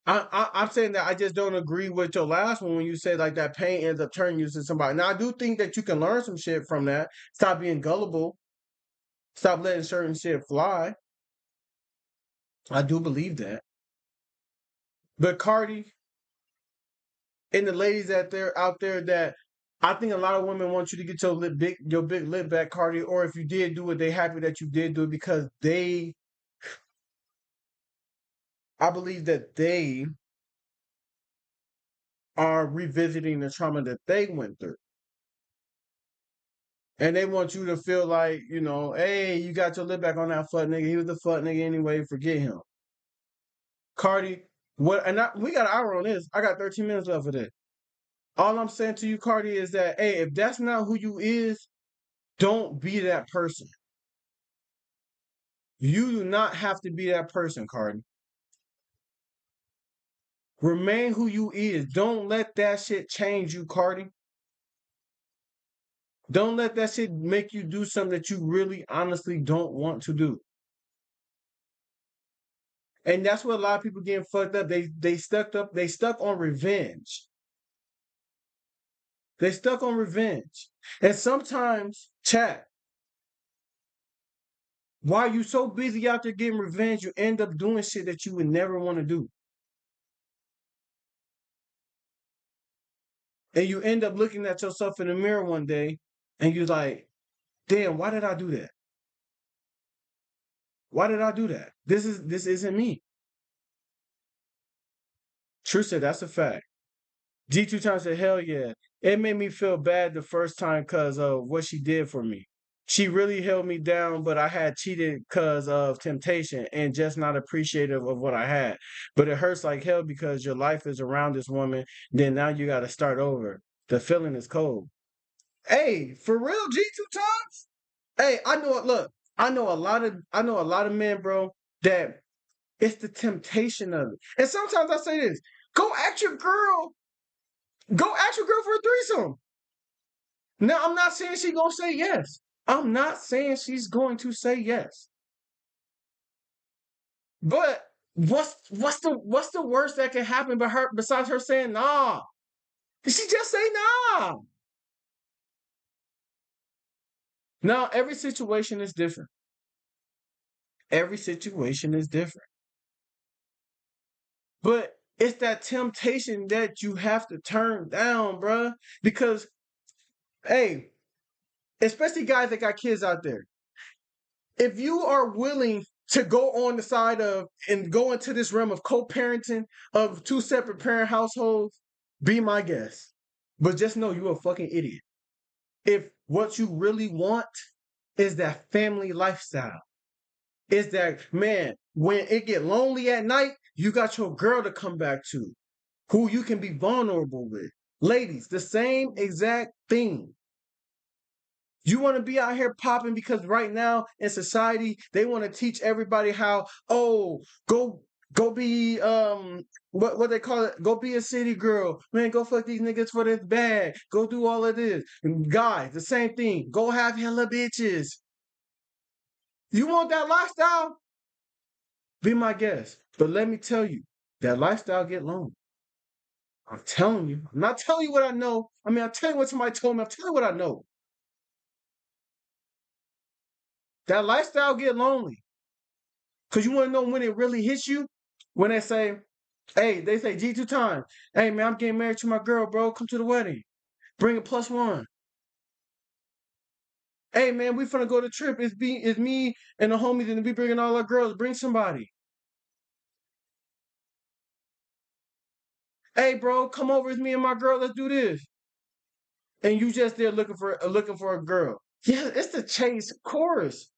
I'm saying that I just don't agree with your last one when you say like that pain ends up turning you to somebody. Now I do think that you can learn some shit from that. Stop being gullible. Stop letting certain shit fly. I do believe that. But Cardi and the ladies out there that I think a lot of women want you to get your big lip back, Cardi, or if you did do it, they happy that you did do it because I believe that they are revisiting the trauma that they went through. And they want you to feel like, hey, you got your lip back on that fuck nigga. He was a fuck nigga anyway. Forget him. Cardi, what? And we got an hour on this. I got 13 minutes left of this. All I'm saying to you, Cardi, is that, hey, if that's not who you is, don't be that person. You do not have to be that person, Cardi. Remain who you is. Don't let that shit change you, Cardi. Don't let that shit make you do something that you really honestly don't want to do. And that's what a lot of people getting fucked up. They stuck on revenge. They stuck on revenge. And sometimes, chat, while you so busy out there getting revenge, you end up doing shit that you would never want to do. And you end up looking at yourself in the mirror one day and you're like, damn, why did I do that? Why did I do that? This isn't me. True said, that's a fact. G2 times said, hell yeah. It made me feel bad the first time because of what she did for me. She really held me down, but I had cheated because of temptation and just not appreciative of what I had. But it hurts like hell because your life is around this woman. Then now you got to start over. The feeling is cold. Hey, for real, G2 times? Hey, I know it. Look, I know a lot of men, bro, that it's the temptation of it. And sometimes I say this, go ask your girl for a threesome. Now, I'm not saying she's going to say yes. I'm not saying she's going to say yes. But what's the worst that can happen besides her saying nah? She just say nah. Now, every situation is different. Every situation is different. But it's that temptation that you have to turn down, bruh. Because, hey, especially guys that got kids out there, if you are willing to go on the side of and go into this realm of co-parenting of two separate parent households, be my guest. But just know you're a fucking idiot. If what you really want is that family lifestyle, is that, man, when it get lonely at night, you got your girl to come back to, who you can be vulnerable with. Ladies, the same exact thing. You want to be out here popping because right now in society, they want to teach everybody how, go be what they call it, go be a city girl. Man, go fuck these niggas for this bag. Go do all of this. And guys, the same thing. Go have hella bitches. You want that lifestyle? Be my guest. But let me tell you, that lifestyle get lonely. I'm telling you. I'm not telling you what I know. I mean, I'm telling you what somebody told me. I'm telling you what I know. That lifestyle get lonely. Cause you want to know when it really hits you? When they say, hey, they say G 2 times. Hey man, I'm getting married to my girl, bro. Come to the wedding. Bring a +1. Hey man, we finna go to trip. It's me and the homies and we bringing all our girls. Bring somebody. Hey bro, come over. It's me and my girl. Let's do this. And you just there looking for a girl. Yeah, it's the chase, of course.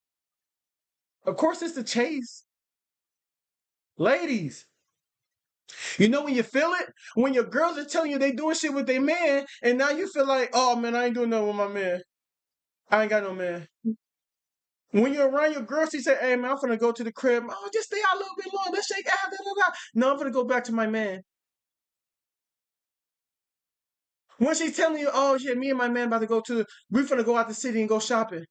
Of course, it's the chase. Ladies, you know when you feel it? When your girls are telling you they doing shit with their man, and now you feel like, oh man, I ain't doing nothing with my man. I ain't got no man. When you're around your girl, she say, hey man, I'm finna go to the crib. Oh, just stay out a little bit longer. Let's shake out. Da, da, da. No, I'm finna go back to my man. When she's telling you, oh yeah, me and my man about to we finna go out the city and go shopping.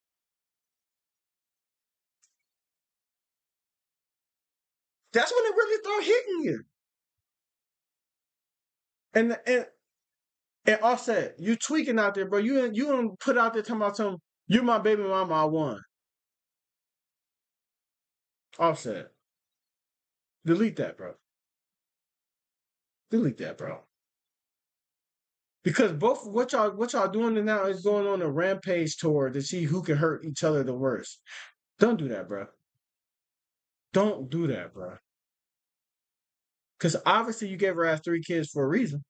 That's when it really start hitting you. And Offset, you tweaking out there, bro. You don't put out there talking about something. You my baby mama, I won. Offset, delete that, bro. Delete that, bro. Because both what y'all doing now is going on a rampage tour to see who can hurt each other the worst. Don't do that, bro. Don't do that, bro. Because obviously you gave her ass 3 kids for a reason.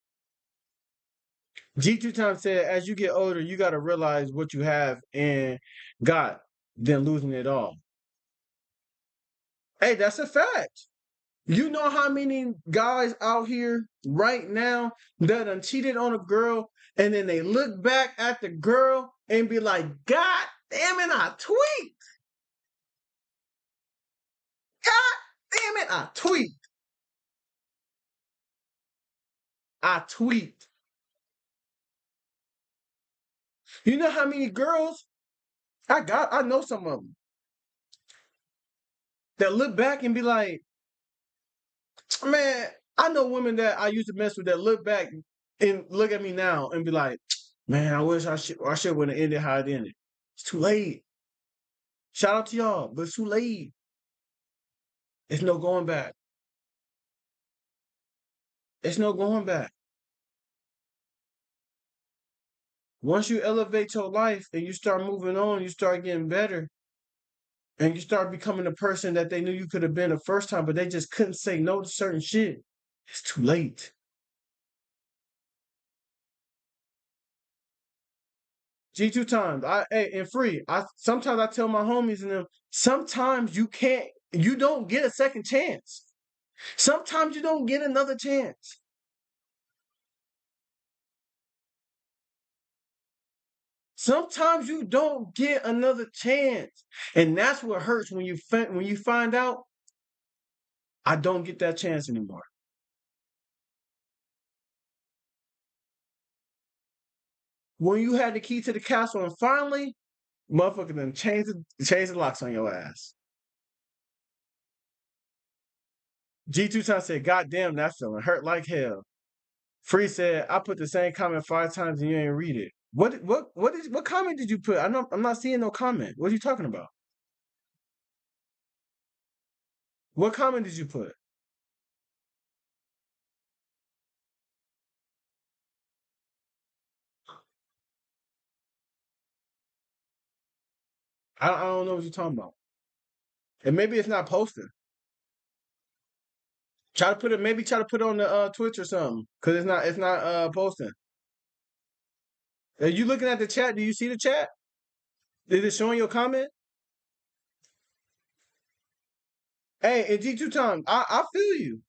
G 2 times said, as you get older, you got to realize what you have and got, than losing it all. Hey, that's a fact. You know how many guys out here right now that done cheated on a girl and then they look back at the girl and be like, God damn it, I tweet. God damn it, I tweet. I tweet. You know how many girls I know some of them that look back and be like, man, I know women that I used to mess with that look back and look at me now and be like, man, I wish I should would have ended how it ended. It's too late. Shout out to y'all, but it's too late. It's no going back. It's no going back. Once you elevate your life and you start moving on, you start getting better, and you start becoming the person that they knew you could have been the first time, but they just couldn't say no to certain shit. It's too late. G 2 times. And free. Sometimes I tell my homies and them, sometimes you don't get a second chance. Sometimes you don't get another chance. Sometimes you don't get another chance. And that's what hurts when you find out I don't get that chance anymore. When you had the key to the castle and finally, motherfucker done change the locks on your ass. G 2 times said, God damn, that feeling hurt like hell. Free said, I put the same comment 5 times and you ain't read it. What comment did you put? I'm not seeing no comment. What are you talking about? What comment did you put? I don't know what you're talking about. And maybe it's not posting. Try to put it on the Twitch or something. Cause it's not posting. Are you looking at the chat? Do you see the chat? Is it showing your comment? Hey, and G 2 times, I feel you.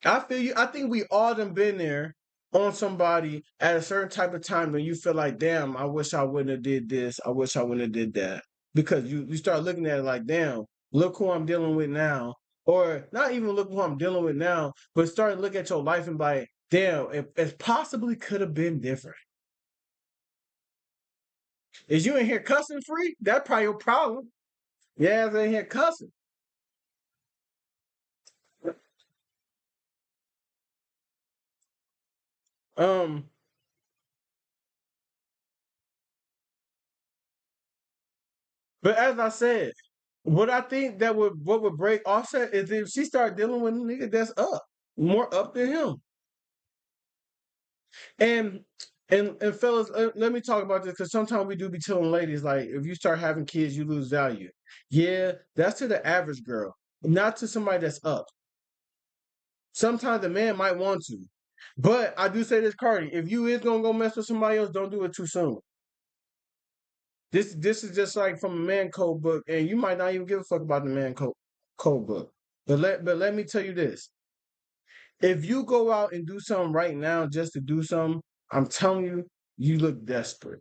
I feel you. I think we all done been there on somebody at a certain type of time when you feel like, damn, I wish I wouldn't have did this. I wish I wouldn't have did that. Because you start looking at it like, damn, look who I'm dealing with now. Or not even look who I'm dealing with now, but start to look at your life and be like, damn, it possibly could have been different. Is you in here cussing free? That's probably your problem. Yeah, they in here cussing. Um, but as I said, What I think that would break Offset is if she started dealing with a nigga that's up, more up than him. And and fellas, let me talk about this because sometimes we do be telling ladies like, if you start having kids, you lose value. Yeah, that's to the average girl, not to somebody that's up. Sometimes the man might want to, but I do say this, Cardi, if you is gonna go mess with somebody else, don't do it too soon. This is just like from a man code book, and you might not even give a fuck about the man code book. But let me tell you this: if you go out and do something right now just to do something, I'm telling you, you look desperate.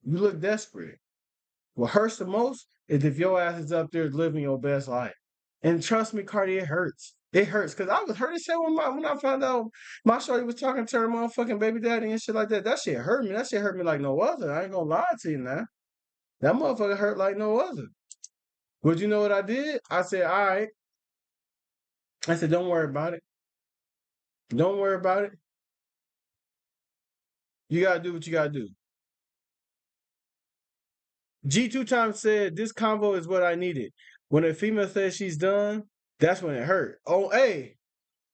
You look desperate. What hurts the most is if your ass is up there living your best life. And trust me, Cardi, it hurts. It hurts because I was hurt as hell when I found out my shorty was talking to her motherfucking baby daddy and shit like that. That shit hurt me. That shit hurt me like no other. I ain't gonna lie to you now. That motherfucker hurt like no other. But you know what I did? I said, all right. I said, don't worry about it. Don't worry about it. You gotta do what you gotta do. G2 times said this convo is what I needed. When a female says she's done, that's when it hurt. Oh, hey,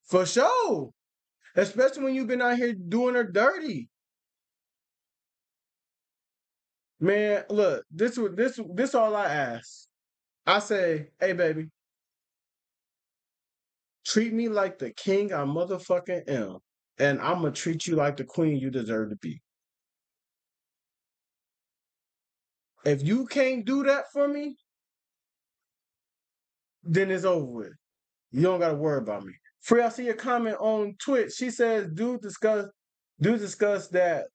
for sure. Especially when you've been out here doing her dirty. Man, look, this all I ask. I say, hey baby, treat me like the king I motherfucking am. And I'm gonna treat you like the queen you deserve to be. If you can't do that for me, then it's over with. You don't gotta worry about me. Free, I see your comment on Twitch. She says, do discuss that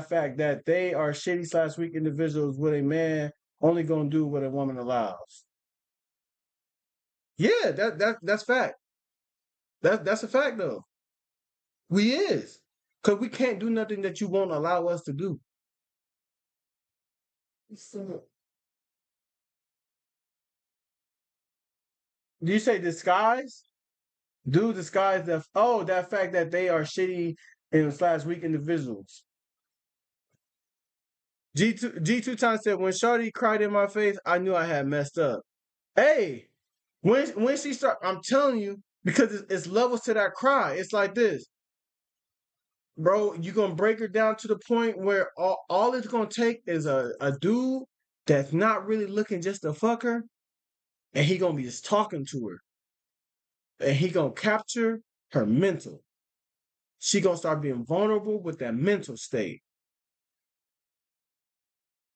fact that they are shitty slash weak individuals with a man only gonna do what a woman allows. Yeah, that's fact. That's a fact though. We is. Cause we can't do nothing that you won't allow us to do. So, do you say disguise? Do disguise that fact that they are shitty and slash weak individuals. G2 times said when Shorty cried in my face, I knew I had messed up. Hey, when she start, I'm telling you, because it's levels to that cry. It's like this, bro. You gonna break her down to the point where all it's gonna take is a dude that's not really looking just to fuck her, and he gonna be just talking to her, and he gonna capture her mental. She gonna start being vulnerable with that mental state.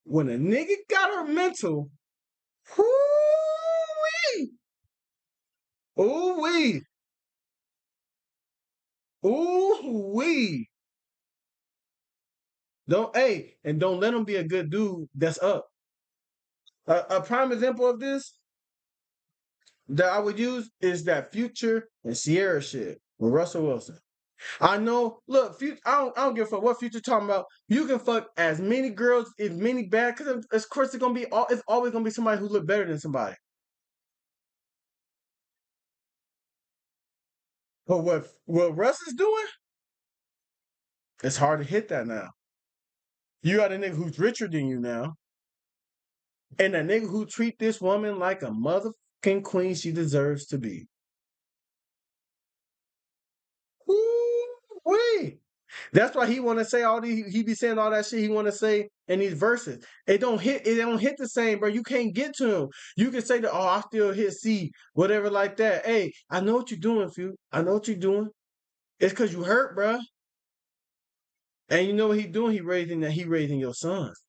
When a nigga got her mental, whoo-wee, ooh-wee, ooh-wee. Don't let him be a good dude that's up. A prime example of this that I would use is that Future and Sierra shit with Russell Wilson. I know, look, I don't give a fuck what Future talking about. You can fuck as many girls, as many bad, because of course it's always gonna be somebody who look better than somebody. But what Russ is doing, it's hard to hit that now. You got a nigga who's richer than you now, and a nigga who treat this woman like a motherfucking queen she deserves to be. Woo-wee. That's why he want to say all these. He be saying all that shit he want to say in these verses. It don't hit. It don't hit the same, bro. You can't get to him. You can say that. Oh, I still hit C, whatever like that. Hey, I know what you're doing, Few. I know what you're doing. It's cause you hurt, bro. And you know what he doing? He raising your sons.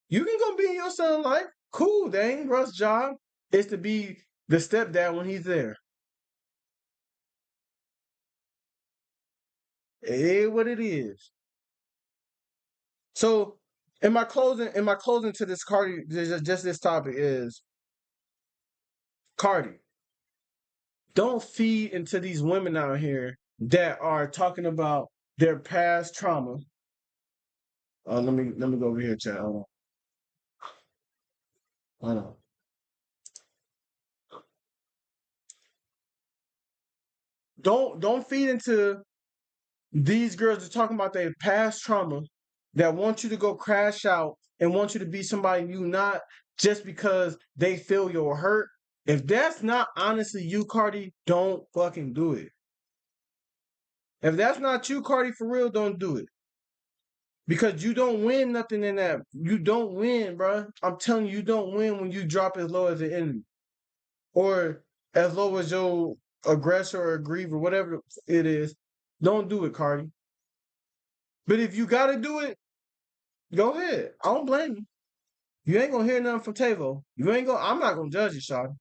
You can go be in your son life. Cool. That ain't Russ' job. It's to be the stepdad when he's there. It is what it is. So in my closing to this Cardi, just this topic is Cardi. Don't feed into these women out here that are talking about their past trauma. Let me go over here, chat. Hold on. Don't feed into these girls that are talking about their past trauma that want you to go crash out and want you to be somebody you not just because they feel your hurt. If that's not honestly you, Cardi, don't fucking do it. If that's not you, Cardi, for real, don't do it. Because you don't win nothing in that. You don't win, bro. I'm telling you, you don't win when you drop as low as the enemy. Or as low as your aggressor or griever, whatever it is. Don't do it, Cardi. But if you gotta do it, go ahead. I don't blame you. You ain't gonna hear nothing from Tavo. I'm not gonna judge you, Sean.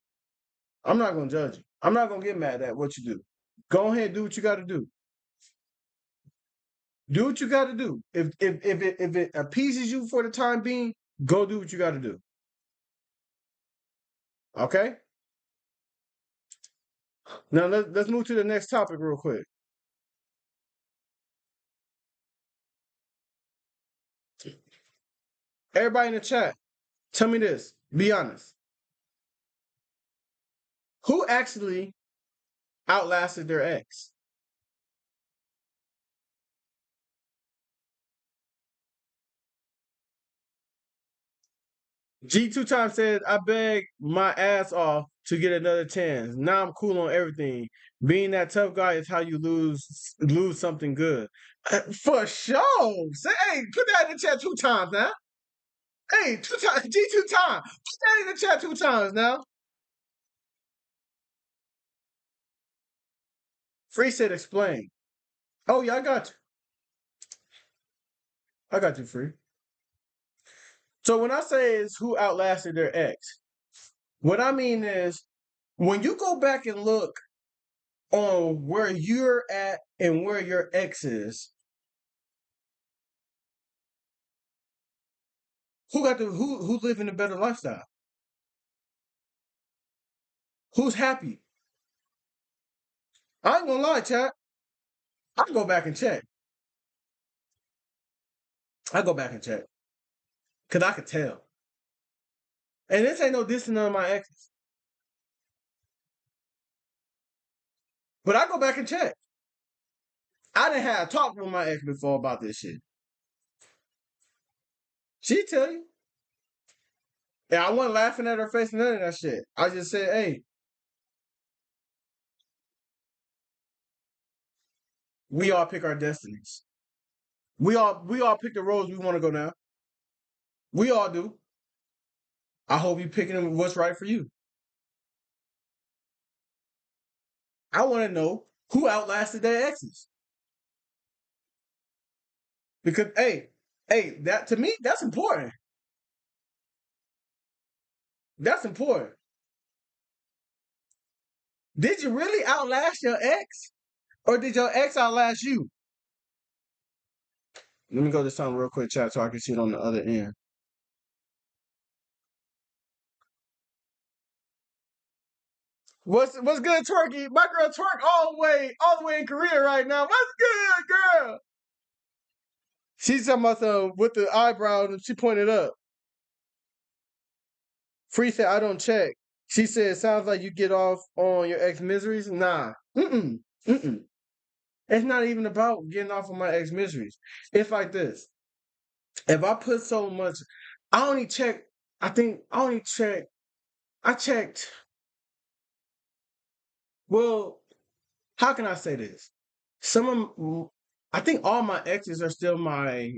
I'm not gonna judge you. I'm not gonna get mad at what you do. Go ahead and do what you gotta do. Do what you gotta do. If it appeases you for the time being, go do what you gotta do. Okay? Now let's move to the next topic real quick. Everybody in the chat, tell me this. Be honest. Who actually outlasted their ex? G 2 times said, I begged my ass off to get another chance. Now I'm cool on everything. Being that tough guy is how you lose something good. For sure. Say, hey, put that in the chat 2 times now. Hey, 2 times, G 2 times. Put that in the chat 2 times now. Free said explain. Oh yeah, I got you. I got you, Free. So when I say is who outlasted their ex, what I mean is when you go back and look on where you're at and where your ex is, who living a better lifestyle? Who's happy? I ain't gonna lie, chat. I can go back and check. I go back and check. Cause I could tell. And this ain't no dissing none of my exes. But I go back and check. I didn't have a talk with my ex before about this shit. She tell you. And I wasn't laughing at her face, none of that shit. I just said, hey, we all pick our destinies. We all pick the roads we want to go down. We all do. I hope you picking what's right for you. I want to know who outlasted their exes. Because hey, that to me, that's important. That's important. Did you really outlast your ex? Or did your ex outlast you? Let me go to something real quick, chat, so I can see it on the other end. What's good, Twerky? My girl Twerk all the way in Korea right now. What's good, girl? She's talking about with the eyebrow and she pointed up. Free said, I don't check. She said, sounds like you get off on your ex miseries. Nah. It's not even about getting off on my ex miseries. It's like this. If I put so much, I checked. Well, how can I say this? I think all my exes are still my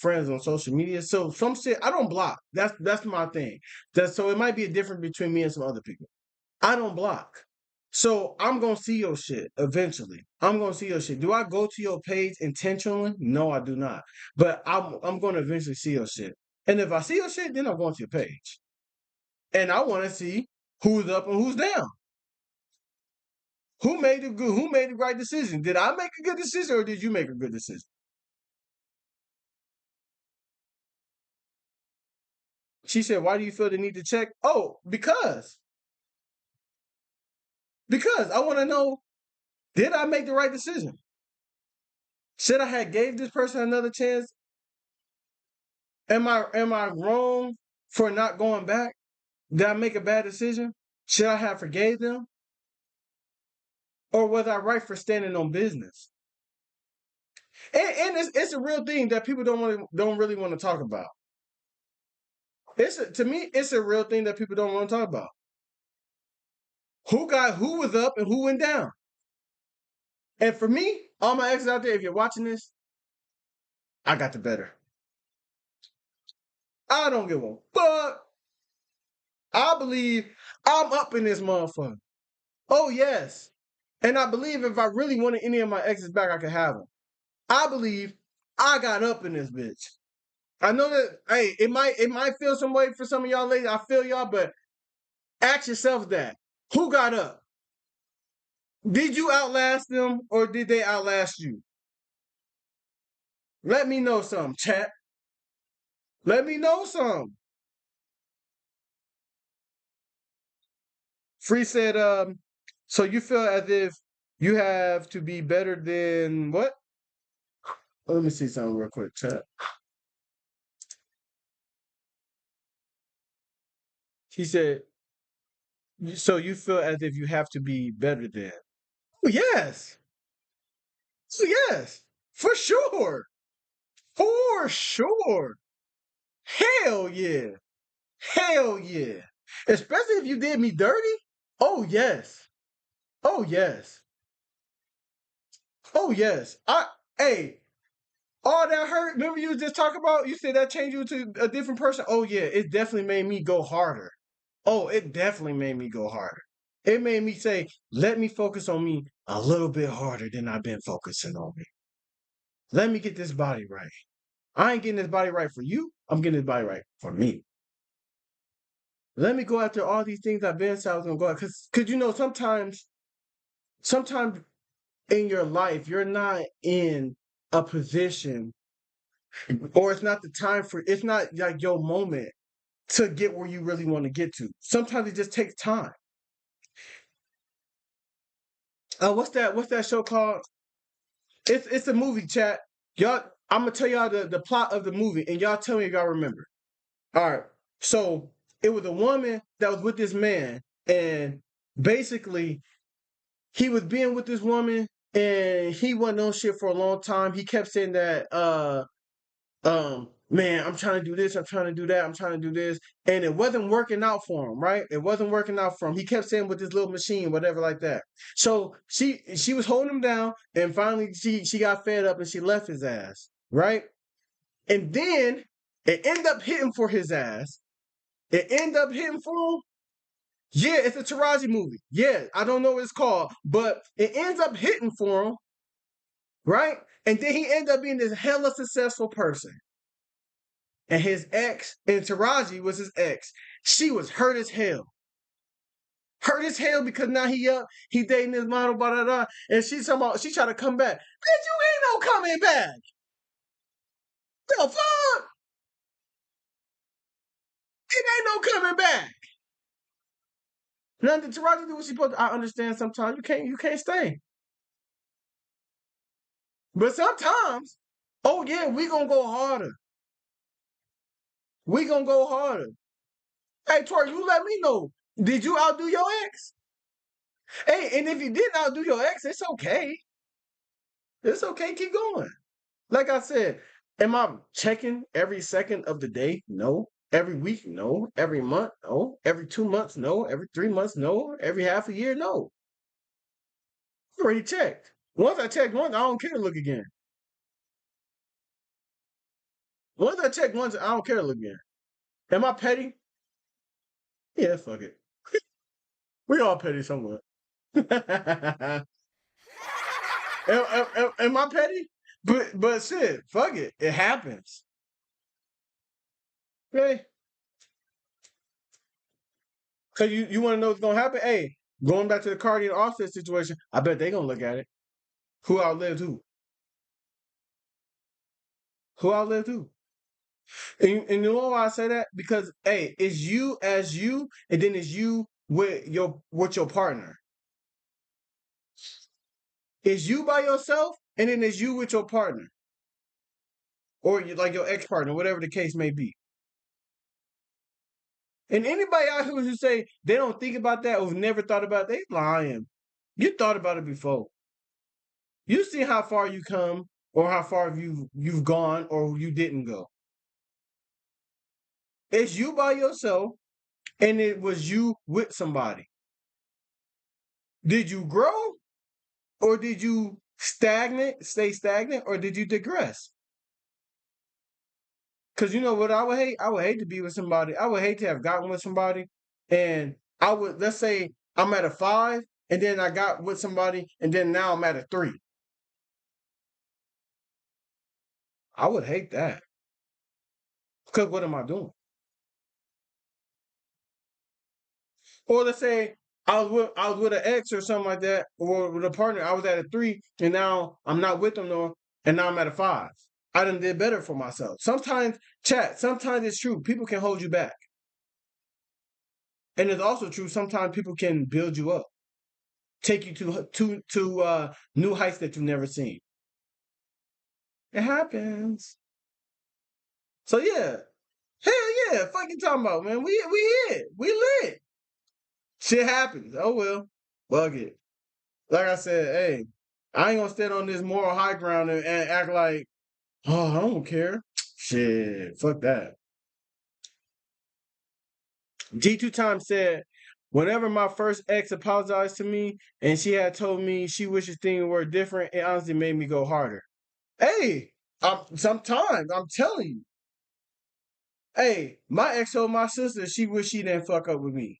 friends on social media. So some shit I don't block. That's my thing. So it might be a difference between me and some other people. I don't block. So I'm gonna see your shit eventually. I'm gonna see your shit. Do I go to your page intentionally? No, I do not. But I'm gonna eventually see your shit. And if I see your shit, then I'm going to your page. And I want to see who's up and who's down. Who made the right decision? Did I make a good decision or did you make a good decision? She said, why do you feel the need to check? Oh, because I want to know, did I make the right decision? Should I have gave this person another chance? Am I wrong for not going back? Did I make a bad decision? Should I have forgave them? Or was I right for standing on business? And it's a real thing that people don't really want to talk about. To me, it's a real thing that people don't want to talk about. Who was up and who went down. And for me, all my exes out there, if you're watching this, I got the better. I don't give a fuck. I believe I'm up in this motherfucker. Oh, yes. And I believe if I really wanted any of my exes back, I could have them. I believe I got up in this bitch. I know that, hey, it might feel some way for some of y'all ladies. I feel y'all, but ask yourself that. Who got up? Did you outlast them or did they outlast you? Let me know something, chat. Let me know something. Free said, so you feel as if you have to be better than what? Let me see something real quick, chat. He said, so you feel as if you have to be better than. Oh, yes. Oh, yes. For sure. For sure. Hell yeah. Hell yeah. Especially if you did me dirty. Oh, yes. Oh, yes. Oh, yes. Hey, all that hurt, remember you just talking about, you said that changed you to a different person? Oh, yeah, it definitely made me go harder. Oh, it definitely made me go harder. It made me say, let me focus on me a little bit harder than I've been focusing on me. Let me get this body right. I ain't getting this body right for you. I'm getting this body right for me. Let me go after all these things I've been said I was gonna go after. Cause you know, sometimes in your life, you're not in a position or it's not the time it's not like your moment to get where you really want to get to. Sometimes it just takes time. What's that show called? It's a movie, chat. Y'all, I'm gonna tell y'all the plot of the movie, and y'all tell me if y'all remember. All right. So it was a woman that was with this man, and basically he was being with this woman, and he wasn't on shit for a long time. He kept saying that man, I'm trying to do this, I'm trying to do that, I'm trying to do this, and it wasn't working out for him, right? It wasn't working out for him. He kept saying with this little machine, whatever like that. So she was holding him down, and finally she got fed up and she left his ass, right? And then it ended up hitting for his ass. It ended up hitting for him. Yeah, it's a Taraji movie. Yeah, I don't know what it's called, but it ends up hitting for him, right? And then he ended up being this hella successful person. And his ex, and Taraji was his ex. She was hurt as hell. Hurt as hell because now he dating this model, blah, blah, blah. And she tried to come back. Bitch, you ain't no coming back. The fuck? It ain't no coming back. Now did Taraji do what she supposed to? I understand sometimes you can't stay. But sometimes, oh yeah, we gonna go harder. We gonna go harder. Hey, Tori, you let me know. Did you outdo your ex? Hey, and if you didn't outdo your ex, it's okay. It's okay. Keep going. Like I said, am I checking every second of the day? No. Every week? No. Every month? No. Every 2 months? No. Every 3 months? No. Every half a year? No. I already checked. Once I checked once, I don't care to look again. Once I check once, I don't care to look again. Am I petty? Yeah, fuck it. We all petty somewhat. am I petty? But shit, fuck it. It happens. Okay. Cause you want to know what's gonna happen? Hey, going back to the Cardi and Offset situation, I bet they gonna look at it. Who outlived who? Who outlived who? And you know why I say that? Because hey, it's you as you, and then it's you with your partner. It's you by yourself, and then it's you with your partner, or like your ex partner, whatever the case may be. And anybody out here who say they don't think about that or never thought about it, they lying. You thought about it before. You see how far you come or how far have you've gone or you didn't go. It's you by yourself, and it was you with somebody. Did you grow, or did you stay stagnant, or did you digress? Because you know what I would hate? I would hate to be with somebody. I would hate to have gotten with somebody, and I would, let's say I'm at a 5, and then I got with somebody, and then now I'm at a 3. I would hate that. Because what am I doing? Or let's say I was with an ex or something like that, or with a partner. I was at a 3, and now I'm not with them no more, and now I'm at a 5. I done did better for myself. Sometimes, sometimes it's true. People can hold you back. And it's also true, sometimes people can build you up, take you to new heights that you've never seen. It happens. So yeah. Hell yeah. Fuck you talking about, man. We hit. We lit. Shit happens. Oh well. Bug it. Like I said, hey, I ain't gonna stand on this moral high ground and act like, oh, I don't care. Shit, fuck that. G2 Time said, whenever my first ex apologized to me and she had told me she wishes things were different, it honestly made me go harder. Hey, sometimes I'm telling you. Hey, my ex told my sister she wish she didn't fuck up with me.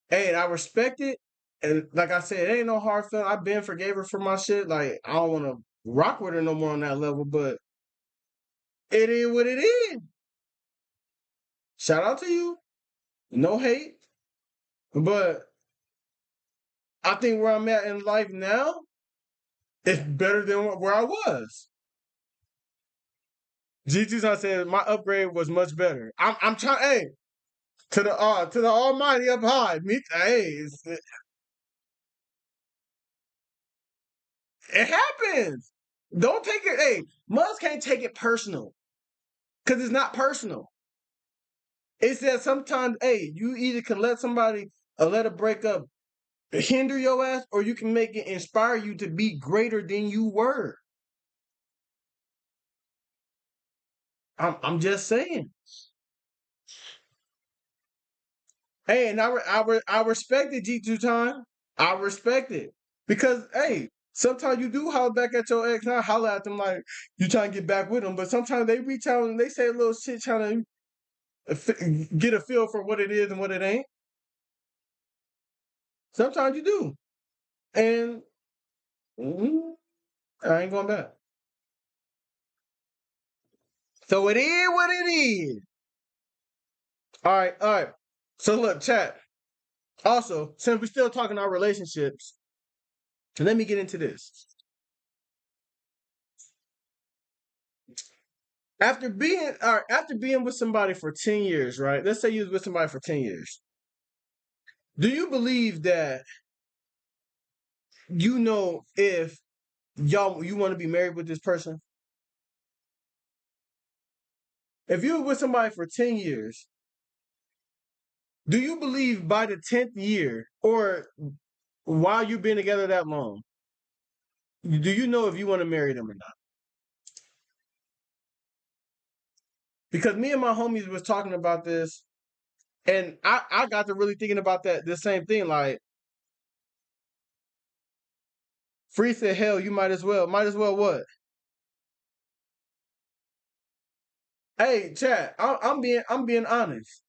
Hey, and I respect it. And like I said, it ain't no hard feeling. I've been forgave her for my shit. Like, I don't want to rock with her no more on that level, but it is what it is. Shout out to you. No hate. But I think where I'm at in life now is better than where I was. G2 said my upgrade was much better. I'm trying, hey, to the Almighty up high. Me, hey, it happens. Don't take it. Hey, Muzz can't take it personal because it's not personal. It's that sometimes, hey, you either can let somebody let a breakup hinder your ass, or you can make it inspire you to be greater than you were. I'm just saying. Hey, and I respect it, G2 Time. I respect it. Because, hey, sometimes you do holler back at your ex, not holler at them like you trying to get back with them, but sometimes they reach out and they say a little shit trying to get a feel for what it is and what it ain't. Sometimes you do. And I ain't going back. So it is what it is. All right, all right. So look, chat. Also, since we're still talking our relationships, let me get into this. After being with somebody for 10 years, right? Let's say you was with somebody for 10 years. Do you believe that you know if you want to be married with this person? If you were with somebody for 10 years, do you believe by the 10th year or while you've been together that long, do you know if you want to marry them or not? Because me and my homies was talking about this, and I got to really thinking about the same thing. Like, Free said, hell, you might as well. Might as well what? Hey, chat, I'm being honest.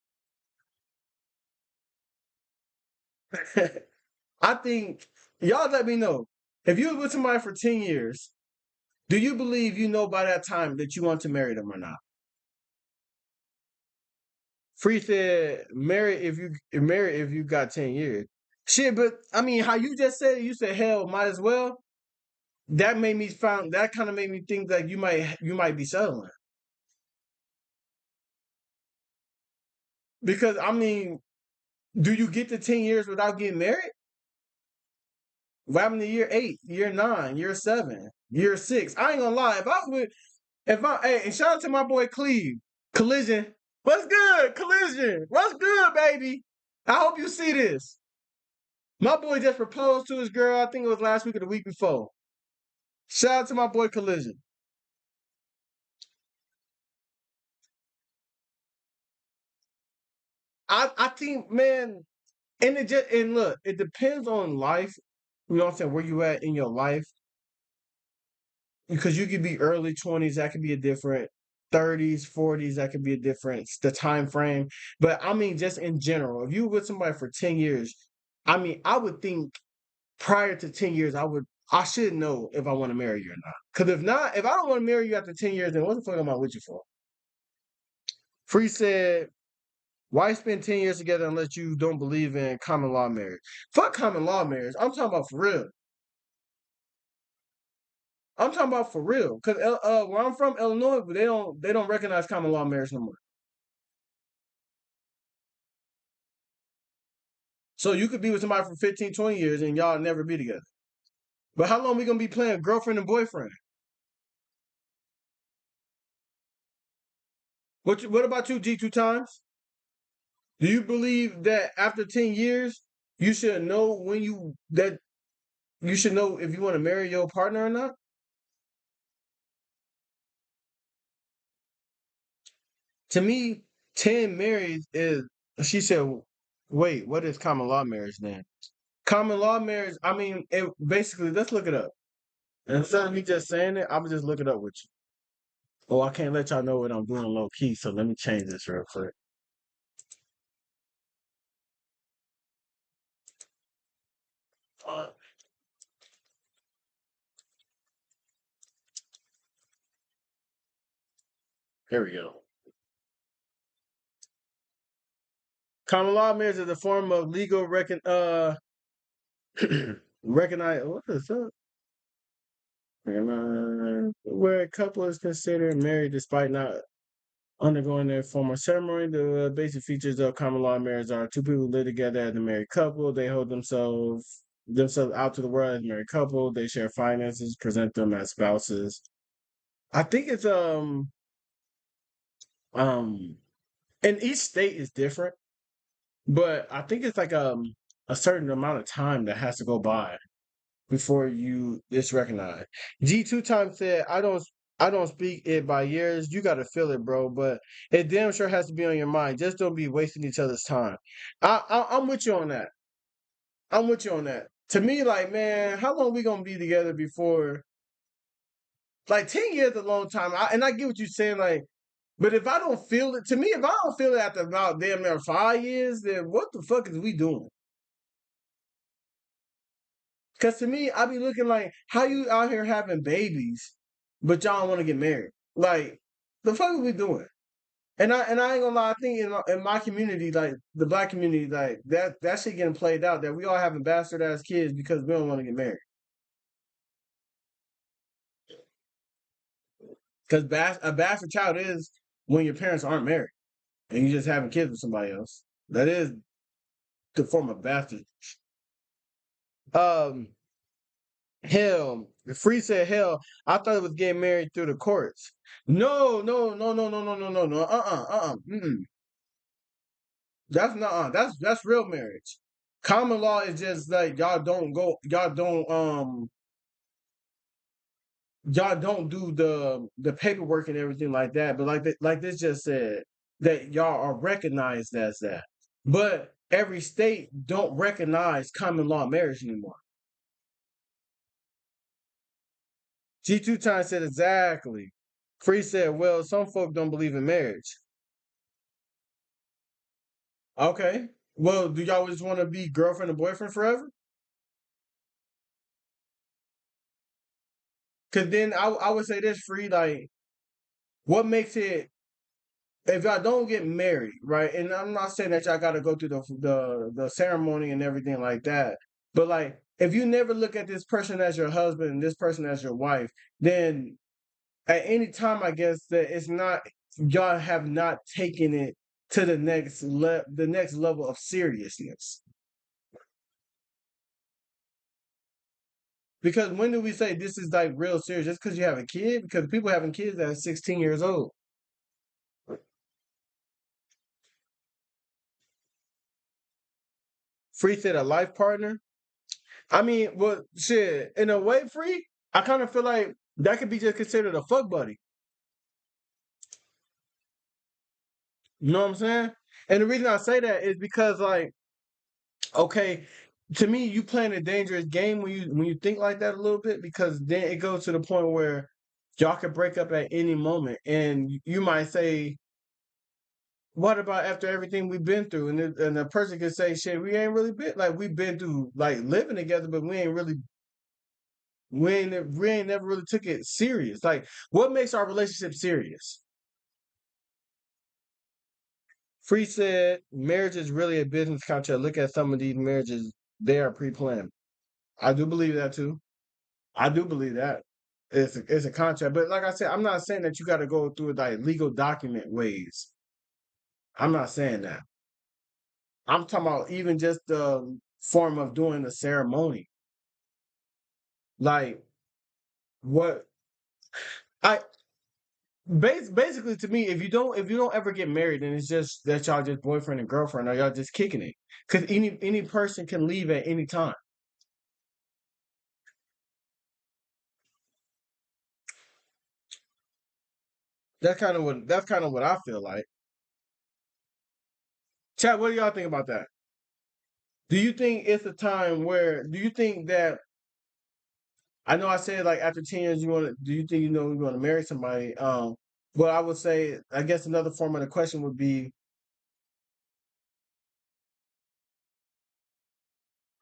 I think y'all let me know. If you were with somebody for 10 years, do you believe you know by that time that you want to marry them or not? Free said, marry if you got 10 years. Shit, but I mean, how you just said it, you said hell, might as well. That kind of made me think that you might be settling. Because I mean, do you get to 10 years without getting married? What happened to year 8, year 9, year 7, year 6? I ain't gonna lie. Hey, and shout out to my boy Cleve. Collision. What's good? Collision. What's good, baby? I hope you see this. My boy just proposed to his girl, I think it was last week or the week before. Shout out to my boy Collision. I think, man, and look, it depends on life. You know what I'm saying? Where you at in your life? Because you could be early 20s, that could be a different 30s, 40s, that could be a different the time frame. But I mean, just in general, if you were with somebody for 10 years, I mean, I would think prior to 10 years, I should know if I want to marry you or not. Because if not, if I don't want to marry you after 10 years, then what the fuck am I with you for? Free said, why spend 10 years together unless you don't believe in common law marriage? Fuck common law marriage. I'm talking about for real. I'm talking about for real. Because where I'm from, Illinois, they don't recognize common law marriage no more. So you could be with somebody for 15, 20 years and y'all never be together. But how long we gonna be playing girlfriend and boyfriend? What about you, G two times? Do you believe that after 10 years you should know that you should know if you want to marry your partner or not? To me, 10 marriage is she said, wait, what is common law marriage then? Common law marriage, I mean, it basically let's look it up. And instead of me just saying it, I'm gonna just look it up with you. Oh, I can't let y'all know what I'm doing low key, so let me change this real quick. Uh, Here we go. Common law marriage is a form of legal recognize what is that? Where a couple is considered married despite not undergoing their formal ceremony. The basic features of common law marriage are two people live together as a married couple. They hold themselves out to the world as a married couple. They share finances, present them as spouses. I think it's um and each state is different, but I think it's like a certain amount of time that has to go by before it's recognized. G two times said, I don't speak it by years. You gotta feel it, bro. But it damn sure has to be on your mind. Just don't be wasting each other's time. I'm with you on that. I'm with you on that. To me, like, man, how long we gonna be together before like 10 years is a long time. And I get what you're saying, like, but if I don't feel it, to me, if I don't feel it after about damn near 5 years, then what the fuck is we doing? Because to me, I be looking like, how you out here having babies, but y'all don't want to get married? Like, the fuck are we doing? And I ain't gonna lie, I think in my community, like the black community, like that shit getting played out. That we all having bastard ass kids because we don't want to get married. Because a bastard child is when your parents aren't married and you just having kids with somebody else. That is the form of bastard. Um, Hell, Free said, hell, I thought it was getting married through the courts. No, no, no, no, no, no, no, no, no. Mm-mm. That's not. That's real marriage. Common law is just like y'all don't do the paperwork and everything like that. But like this just said that y'all are recognized as that. But every state don't recognize common law marriage anymore. G2 Time said exactly. Free said, well, some folk don't believe in marriage. Okay. Well, do y'all just want to be girlfriend and boyfriend forever? Because then I would say this, Free, like, what makes it, if y'all don't get married, right? And I'm not saying that y'all got to go through the ceremony and everything like that. But, like, if you never look at this person as your husband and this person as your wife, then at any time, I guess that it's not y'all have not taken it to the next level of seriousness. Because when do we say this is like real serious? Just because you have a kid? Because people having kids that are 16 years old. Free said a life partner. I mean, well, shit. In a way, Free. I kind of feel like that could be just considered a fuck buddy. You know what I'm saying? And the reason I say that is because, like, okay, to me, you playing a dangerous game when you think like that a little bit, because then it goes to the point where y'all could break up at any moment, and you might say, "What about after everything we've been through?" And the person could say, "Shit, we ain't really been like we've been through like living together, but we ain't never really took it serious. Like, what makes our relationship serious?" Free said, "Marriage is really a business contract. Look at some of these marriages; they are pre-planned." I do believe that too. I do believe that it's a contract, but like I said, I'm not saying that you got to go through it like legal document ways. I'm not saying that. I'm talking about even just the form of doing the ceremony. Like what I basically, to me, if you don't ever get married, then it's just that y'all just boyfriend and girlfriend, or y'all just kicking it. Because any person can leave at any time. That's kind of what I feel like. Chad, what do y'all think about that? Do you think it's a time where do you think that I know I said like after 10 years do you think you want to marry somebody? But I would say I guess another form of the question would be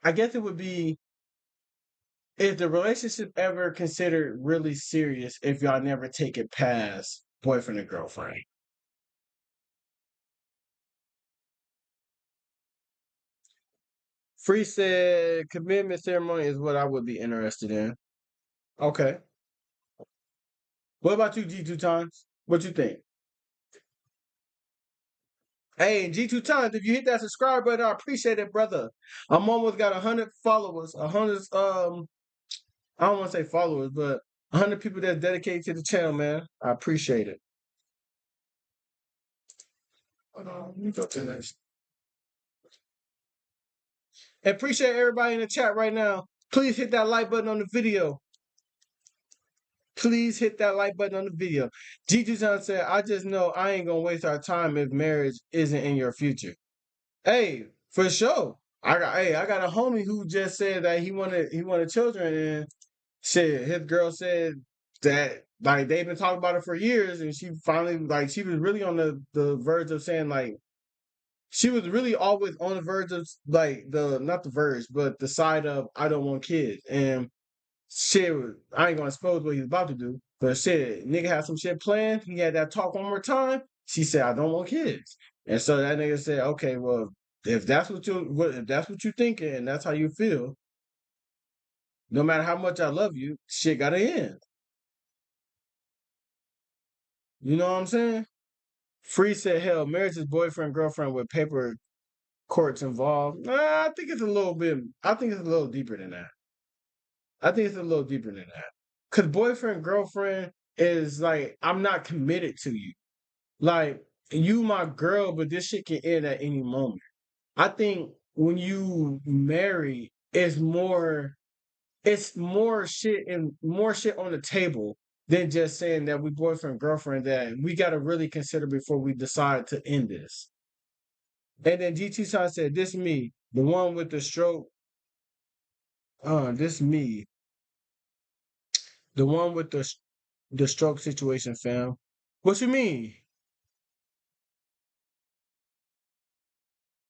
I guess it would be, is the relationship ever considered really serious if y'all never take it past boyfriend and girlfriend? Free said commitment ceremony is what I would be interested in. Okay. What about you, G2 times? What you think? Hey, G2 times, if you hit that subscribe button, I appreciate it, brother. I'm almost got 100 followers, 100 I don't want to say followers, but 100 people that's dedicated to the channel, man. I appreciate it. Hold on, let me go to the next. And appreciate everybody in the chat right now. Please hit that like button on the video. Please hit that like button on the video. Gigi John said, I just know I ain't gonna waste our time if marriage isn't in your future. Hey, for sure. I got a homie who just said that he wanted children, and shit, his girl said that like they've been talking about it for years, and she finally like she was really on the verge of saying like she was really always on the verge of like the not the verge, but the side of I don't want kids. And shit, I ain't gonna expose what he's about to do, but shit, nigga had some shit planned. He had that talk one more time. She said, I don't want kids. And so that nigga said, okay, well, if that's what you thinking and that's how you feel, no matter how much I love you, shit gotta end. You know what I'm saying? Free said, hell, marriage is boyfriend, girlfriend with paper courts involved. Nah, I think it's a little deeper than that. I think it's a little deeper than that. Cause boyfriend, girlfriend is like, I'm not committed to you. Like, you my girl, but this shit can end at any moment. I think when you marry, it's more shit and more shit on the table than just saying that we boyfriend, girlfriend, that we gotta really consider before we decide to end this. And then GT Side said, this me, the one with the stroke. This me, the one with the stroke situation, fam. What you mean?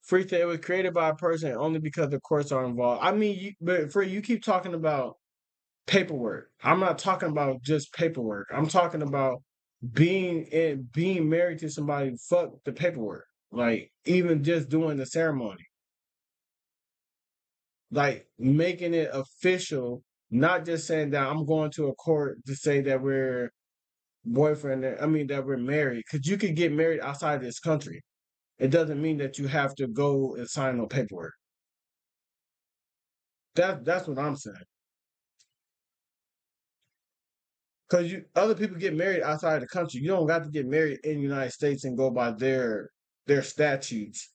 Free it was created by a person only because the courts are involved. I mean, but Free, you keep talking about paperwork. I'm not talking about just paperwork. I'm talking about being married to somebody. Fuck the paperwork. Like even just doing the ceremony, like making it official. Not just saying that I'm going to a court to say that we're that we're married. Because you could get married outside this country. It doesn't mean that you have to go and sign no paperwork. That's what I'm saying. Because other people get married outside the country. You don't got to get married in the United States and go by their statutes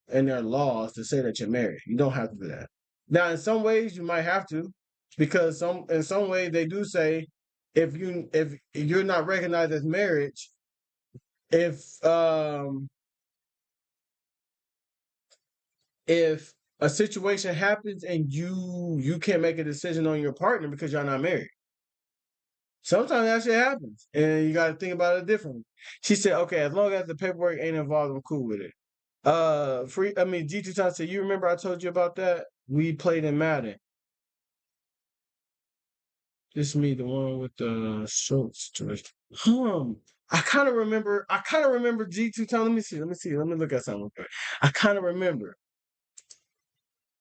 and their laws to say that you're married. You don't have to do that. Now, in some ways, you might have to. because in some way they do say if you're not recognized as marriage, if if a situation happens and you can't make a decision on your partner because y'all not married. Sometimes that shit happens, and you got to think about it differently. She said, "Okay, as long as the paperwork ain't involved, I'm cool with it." G2 Time said, "You remember I told you about that? We played in Madden. This me, the one with the shorts. I kind of remember. G2 Time. Let me see. Let me look at something real quick. I kind of remember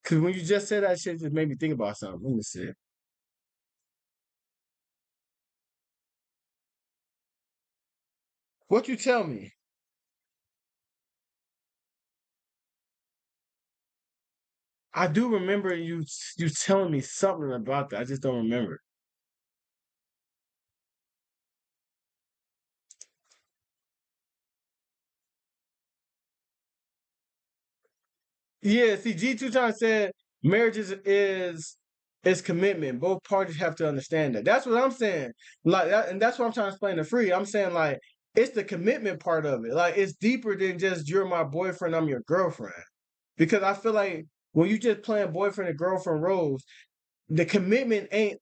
because when you just said that shit, it just made me think about something. Let me see. What you tell me? I do remember you telling me something about that. I just don't remember. Yeah, see, G2 Times said marriage is commitment. Both parties have to understand that. That's what I'm saying. Like that, and that's what I'm trying to explain to Free. I'm saying like it's the commitment part of it. Like it's deeper than just you're my boyfriend, I'm your girlfriend. Because I feel like when you just playing boyfriend and girlfriend roles, the commitment ain't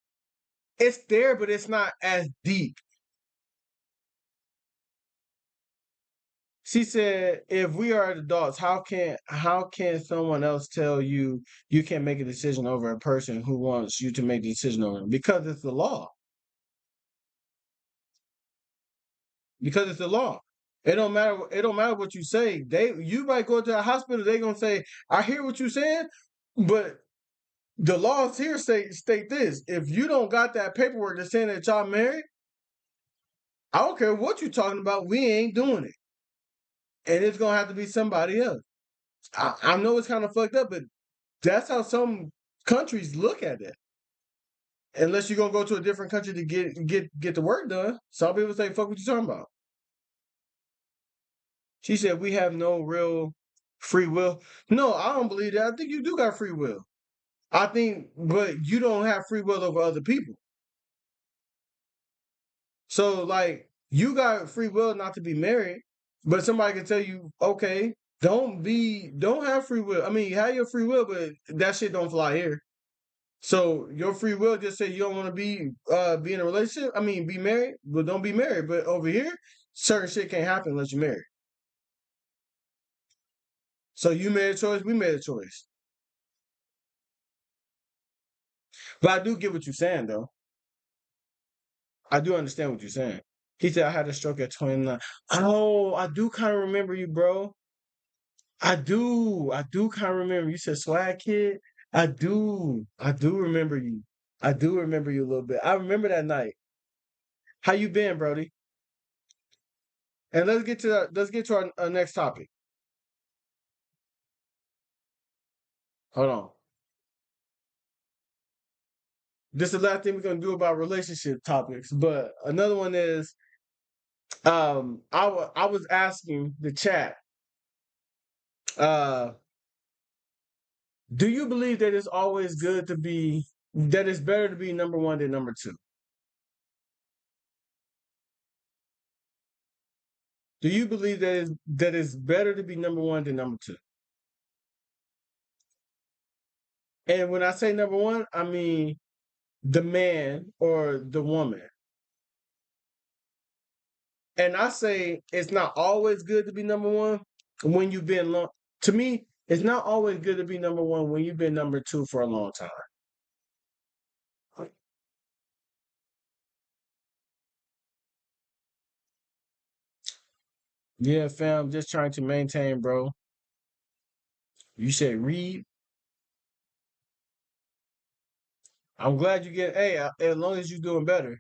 it's there, but it's not as deep. She said, "If we are adults, how can someone else tell you you can't make a decision over a person who wants you to make the decision over them? Because it's the law. Because it's the law. It don't matter. It don't matter what you say. You might go to a hospital. They gonna say, I hear what you're saying, but the laws here state this: if you don't got that paperwork that's saying that y'all married, I don't care what you're talking about. We ain't doing it, and it's gonna have to be somebody else. I know it's kind of fucked up, but that's how some countries look at it. Unless you're gonna go to a different country to get the work done. Some people say, "Fuck what you talking about." She said, "We have no real free will." No, I don't believe that. I think you do got free will. I think, but you don't have free will over other people. So, like, you got free will not to be married, but somebody can tell you, "Okay, don't have free will. I mean, you have your free will, but that shit don't fly here." So your free will just say you don't want to be in a relationship. I mean, be married, but don't be married. But over here, certain shit can't happen unless you're married. So you made a choice, we made a choice. But I do get what you're saying, though. I do understand what you're saying. He said I had a stroke at 29. Oh, I do kind of remember you, bro. I do kind of remember. You said swag kid. I do remember you. I do remember you a little bit. I remember that night. How you been, Brody? And let's get to our next topic. Hold on. This is the last thing we're gonna do about relationship topics. But another one is I was asking the chat, uh, do you believe that it's always good to be that it's better to be number one than number two? Do you believe that it's better to be number one than number two? And when I say number one, I mean the man or the woman. And I say it's not always good to be number one when you've been long. To me, it's not always good to be number one when you've been number two for a long time. Yeah, fam, just trying to maintain, bro. You said read. I'm glad you get. Hey, as long as you're doing better,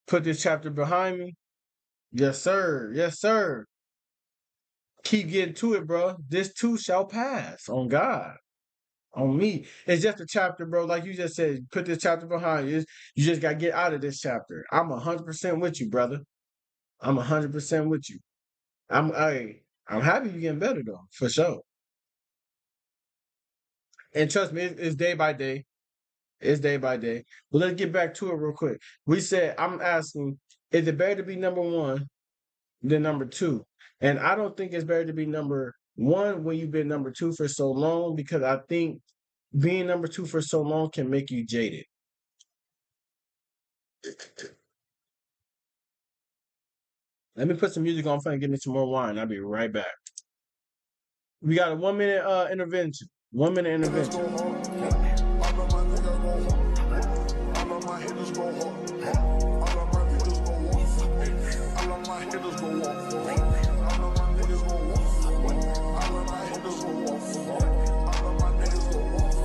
put this chapter behind me. Yes, sir. Yes, sir. Keep getting to it, bro. This too shall pass. On God. On me. It's just a chapter, bro. Like you just said, put this chapter behind you. You just gotta get out of this chapter. I'm 100% with you, brother. I'm 100% with you. I'm happy you're getting better though, for sure. And trust me, it's day by day. It's day by day. But let's get back to it real quick. We said, I'm asking, is it better to be number one than number two? And I don't think it's better to be number one when you've been number two for so long, because I think being number two for so long can make you jaded. Let me put some music on and get me some more wine. I'll be right back. We got a 1 minute intervention. 1 minute intervention. All of my niggas go hard. All of my hitters go hard. All of my niggas go off. All of my hitters go off. All of my niggas go off. All of my hitters go off. All of my niggas go off.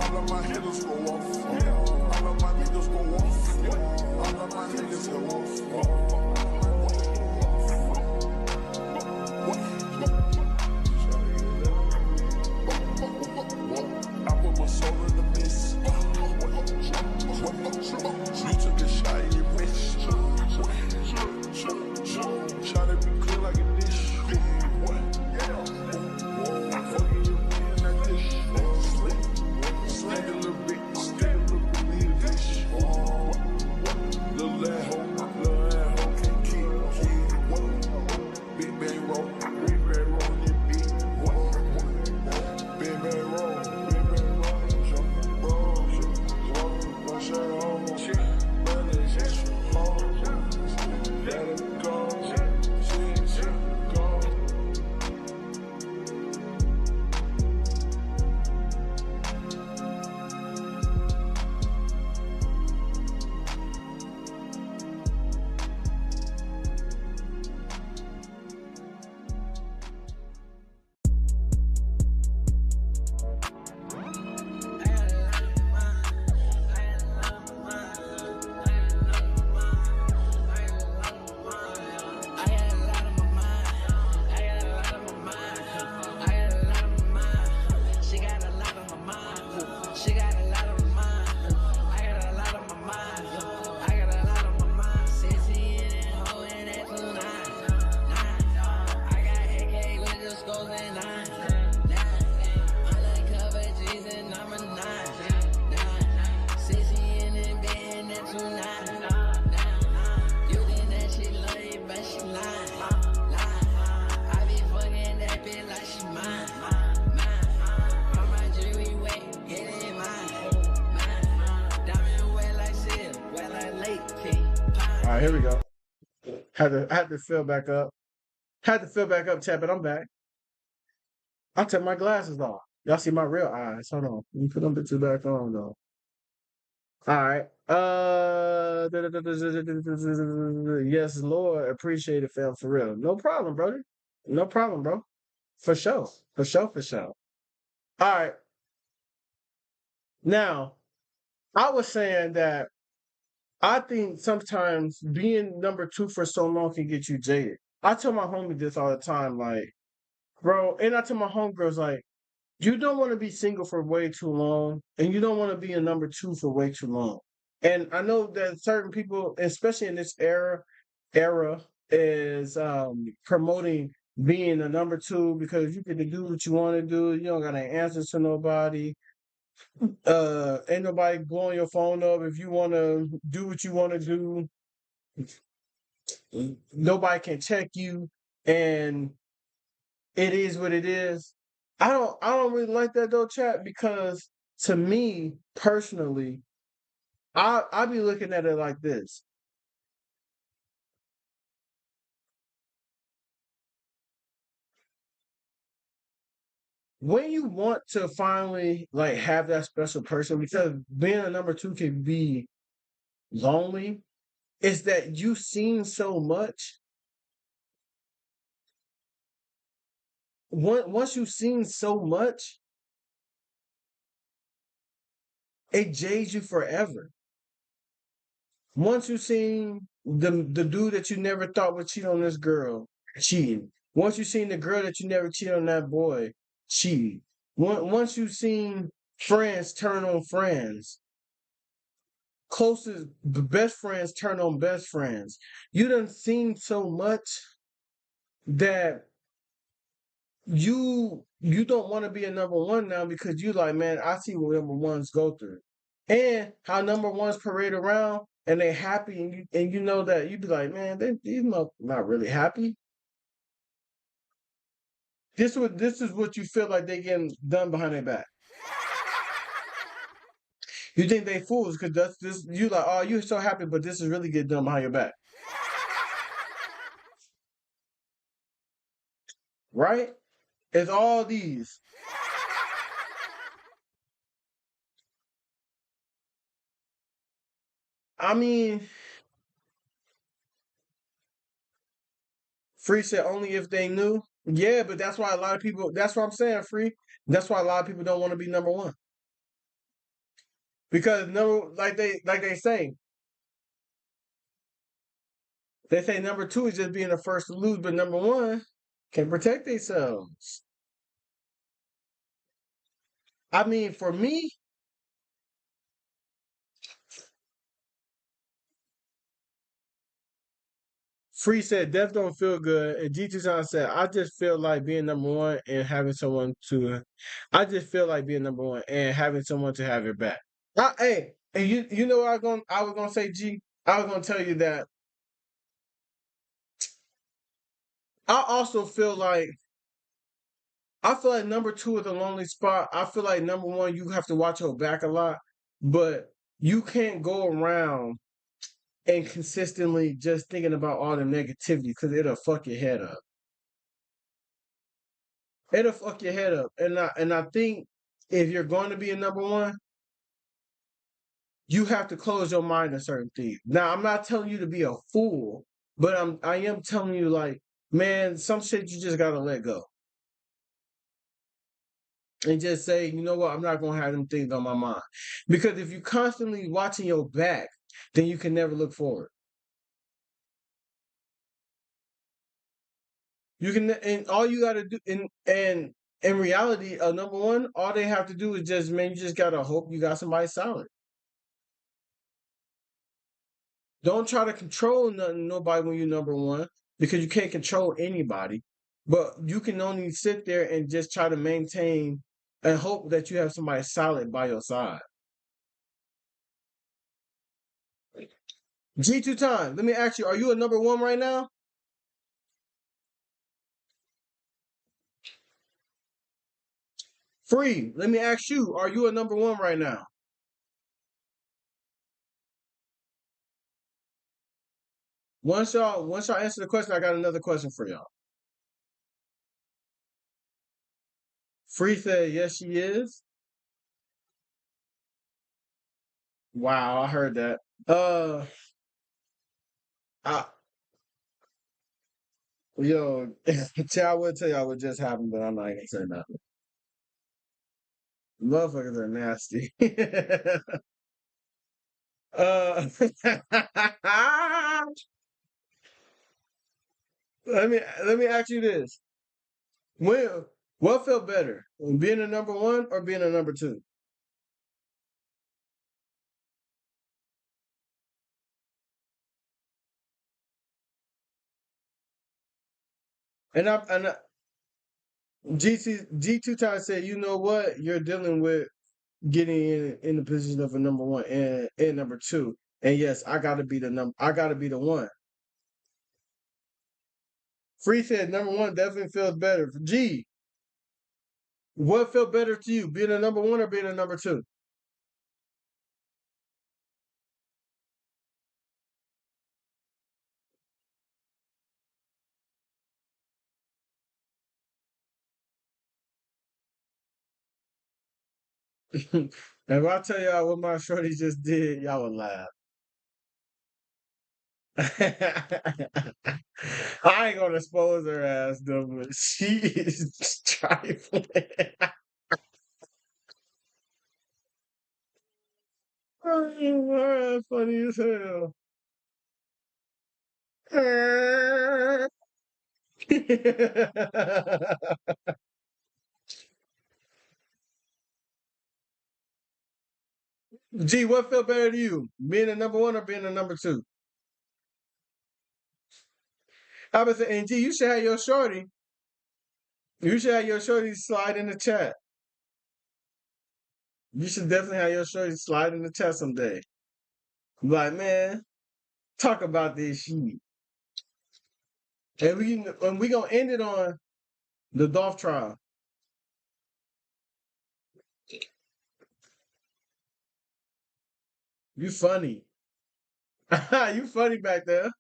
All of my hitters go off. All of my niggas go off. All of my niggas go off. I put my soul in the mist. You took a shot in your wrist. Try to be clean like a dish. Fucking your man like this. Stand a little bit, need a dish. Little asshole can't keep. Big bang roll in your beat. Big bang roll. All right, here we go. Had to fill back up. Had to fill back up, chat, but I'm back. I'll take my glasses off. Y'all see my real eyes. Hold on. Let me put them bitches back on though. All right. Yes, Lord. Appreciate it, fam, for real. No problem, brother. No problem, bro. For sure. For sure, for sure. All right. Now, I was saying that I think sometimes being number two for so long can get you jaded. I tell my homie this all the time, like, bro, and I tell my homegirls, like, you don't want to be single for way too long, and you don't want to be a number two for way too long. And I know that certain people, especially in this era, is promoting being a number two because you can do what you want to do. You don't got any answers to nobody. Ain't nobody blowing your phone up if you want to do what you want to do. Nobody can check you, and it is what it is. I don't really like that though, chat, because to me personally, I be looking at it like this. When you want to finally like have that special person, because being a number two can be lonely, is that you've seen so much. Once you've seen so much, it jades you forever. Once you've seen the dude that you never thought would cheat on this girl, cheating. Once you've seen the girl that you never cheat on that boy, cheating. Once you've seen friends turn on friends, closest the best friends turn on best friends. You done seen so much that you don't want to be a number one now because you like, man, I see what number ones go through. And how number ones parade around and they happy and you know that you'd be like, man, these not really happy. This is what you feel like they getting done behind their back. You think they fools because that's this you like, oh, you're so happy, but this is really getting done behind your back. Right? It's all these. I mean, Free said only if they knew. Yeah, but that's why a lot of people that's what I'm saying, Free. That's why a lot of people don't want to be number one. Because no like they say number two is just being the first to lose, but number one can protect themselves. I mean, for me, Free said death don't feel good, and G Tucson said I just feel like being number one and having someone to. I just feel like being number one and having someone to have your back. Hey, and you know what I was gonna say, G. I was gonna tell you that I also I feel like number two is a lonely spot. I feel like number one you have to watch your back a lot, but you can't go around and consistently just thinking about all the negativity because it'll fuck your head up. It'll fuck your head up. And I think if you're going to be a number one, you have to close your mind to certain things. Now, I'm not telling you to be a fool, but I am telling you like, man, some shit you just gotta let go. And just say, you know what, I'm not gonna have them things on my mind. Because if you constantly watching your back, then you can never look forward. You can and all you gotta do and in reality, number one, all they have to do is just man, you just gotta hope you got somebody solid. Don't try to control nobody when you're number one because you can't control anybody. But you can only sit there and just try to maintain and hope that you have somebody solid by your side. G2 time. Let me ask you, are you a number one right now? Free. Let me ask you, are you a number one right now? Once y'all answer the question, I got another question for y'all. Free said yes she is. Wow, I heard that. Uh I yo, I would tell y'all what just happened, but I'm not gonna say nothing. Motherfuckers are nasty. uh let me ask you this. When what felt better? Being a number one or being a number two? And G2 times said, you know what? You're dealing with getting in the position of a number one and number two. And yes, I gotta be the one. Free said number one definitely feels better. G, what felt better to you? Being a number one or being a number two? And if I tell y'all what my shorty just did, y'all would laugh. I ain't gonna expose her ass though, but she is trifling. Oh, funny as hell. G, what felt better to you? Being a number one or being a number two? I was saying, and G, you should have your shorty. You should have your shorty slide in the chat. You should definitely have your shorty slide in the chat someday. Like, man, talk about this shit. And we gonna end it on the Dolph trial. You funny. You funny back there.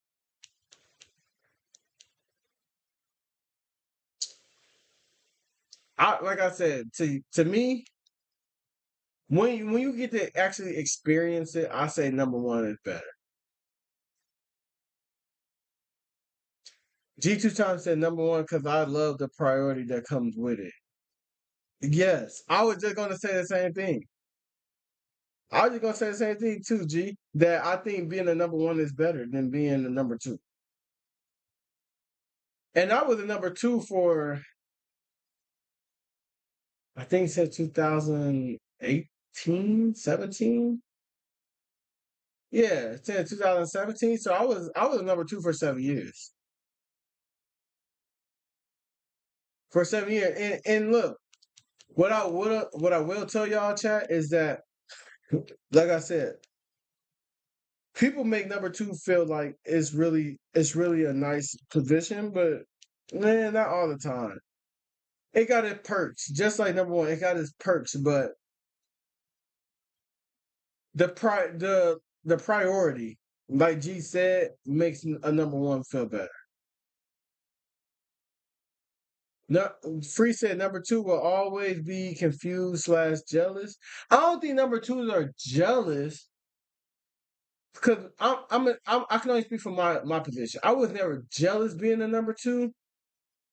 Like I said, to me, when you get to actually experience it, I say number one is better. G2 Times said number one because I love the priority that comes with it. Yes, I was just gonna say the same thing. I was just gonna say the same thing too, G. That I think being the number one is better than being the number two. And I was the number two for I think it said 2018, 17. Yeah, it said 2017. So I was the number two for 7 years. For 7 years. And look, what I will tell y'all, chat, is that like I said, people make number two feel like it's really a nice position, but man, not all the time. It got its perks, just like number one. It got its perks, but the priority, like G said, makes a number one feel better. No, Free said number two will always be confused / jealous. I don't think number twos are jealous because I can only speak from my position. I was never jealous being a number two.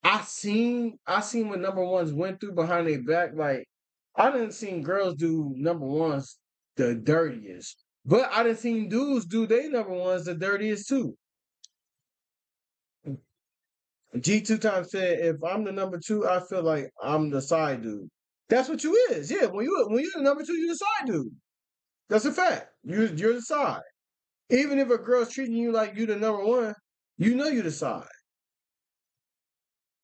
I seen what number ones went through behind their back. Like I didn't seen girls do number ones the dirtiest, but I didn't seen dudes do they number ones the dirtiest too. G2 Times said, if I'm the number two, I feel like I'm the side dude. That's what you is. Yeah, when you're the number two, you're the side dude. That's a fact. You're the side. Even if a girl's treating you like you the number one, you know you the side.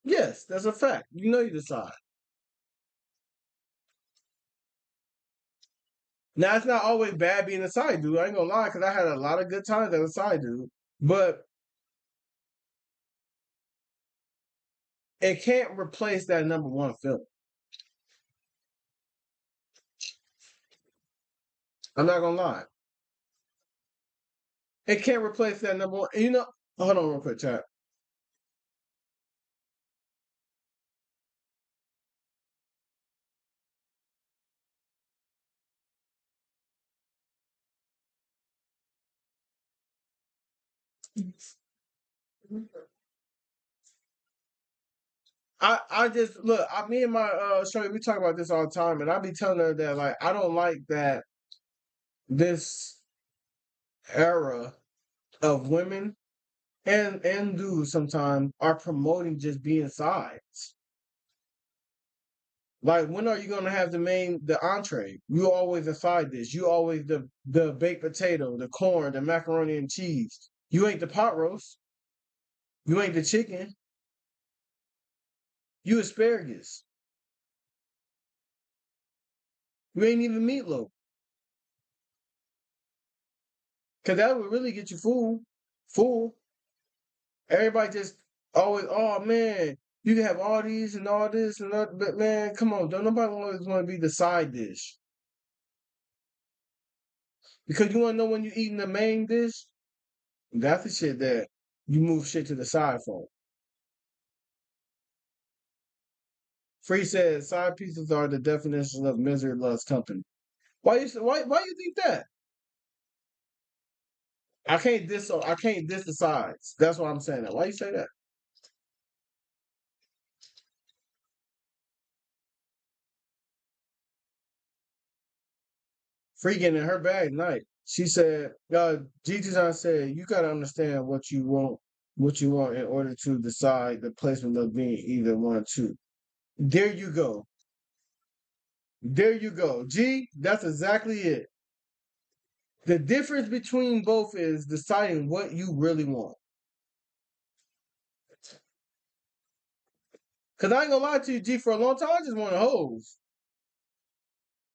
Yes, that's a fact. You know you the side. Now it's not always bad being a side dude. I ain't gonna lie, because I had a lot of good times as a side dude. But it can't replace that number one feeling. I'm not gonna lie. It can't replace that number one. You know, hold on real quick, chat. I just look. Me and my shorty, we talk about this all the time, and I be telling her that like I don't like that this era of women and dudes sometimes are promoting just being sides. Like when are you gonna have the entree? You always a side dish. You always the baked potato, the corn, the macaroni and cheese. You ain't the pot roast. You ain't the chicken. You asparagus. You ain't even meatloaf. Cause that would really get you full. Everybody just always, oh man, you can have all these and all this and that, but man, come on, don't nobody always want to be the side dish. Because you want to know when you're eating the main dish, that's the shit that you move shit to the side for. Free says side pieces are the definition of misery loves company. Why you think that? I can't diss the sides. That's why I'm saying that. Why you say that? Free getting in her bag tonight. She said, G-Design said, you gotta understand what you want in order to decide the placement of being either one or two. There you go. There you go. G, that's exactly it. The difference between both is deciding what you really want. Cause I ain't gonna lie to you, G, for a long time I just wanted hoes.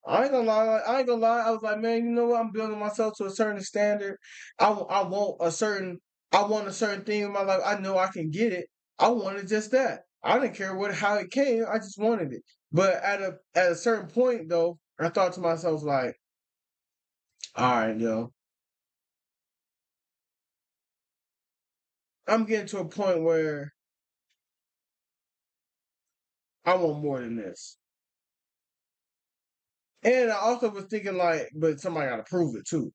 I ain't gonna lie. I ain't gonna lie. I was like, man, you know what? I'm building myself to a certain standard. I want a certain. I want a certain thing in my life. I know I can get it. I wanted just that. I didn't care how it came. I just wanted it. But at a certain point though, I thought to myself like, all right, yo, I'm getting to a point where I want more than this. And I also was thinking like, but somebody got to prove it too.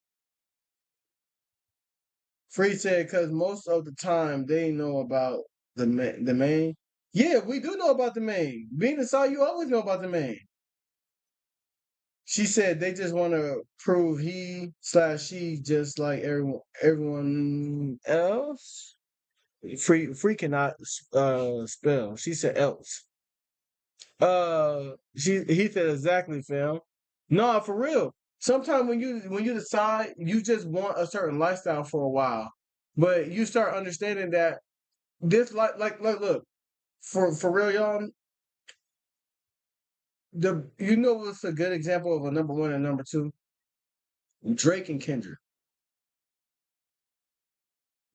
Free said, because most of the time they know about the main. Yeah, we do know about the main. Being inside, you always know about the main. She said they just want to prove he/she just like everyone else. Free cannot spell. She said else. He said exactly, fam. No, for real. Sometimes when you decide you just want a certain lifestyle for a while, but you start understanding that this like look for real, y'all. You know what's a good example of a number one and number two? Drake and Kendrick.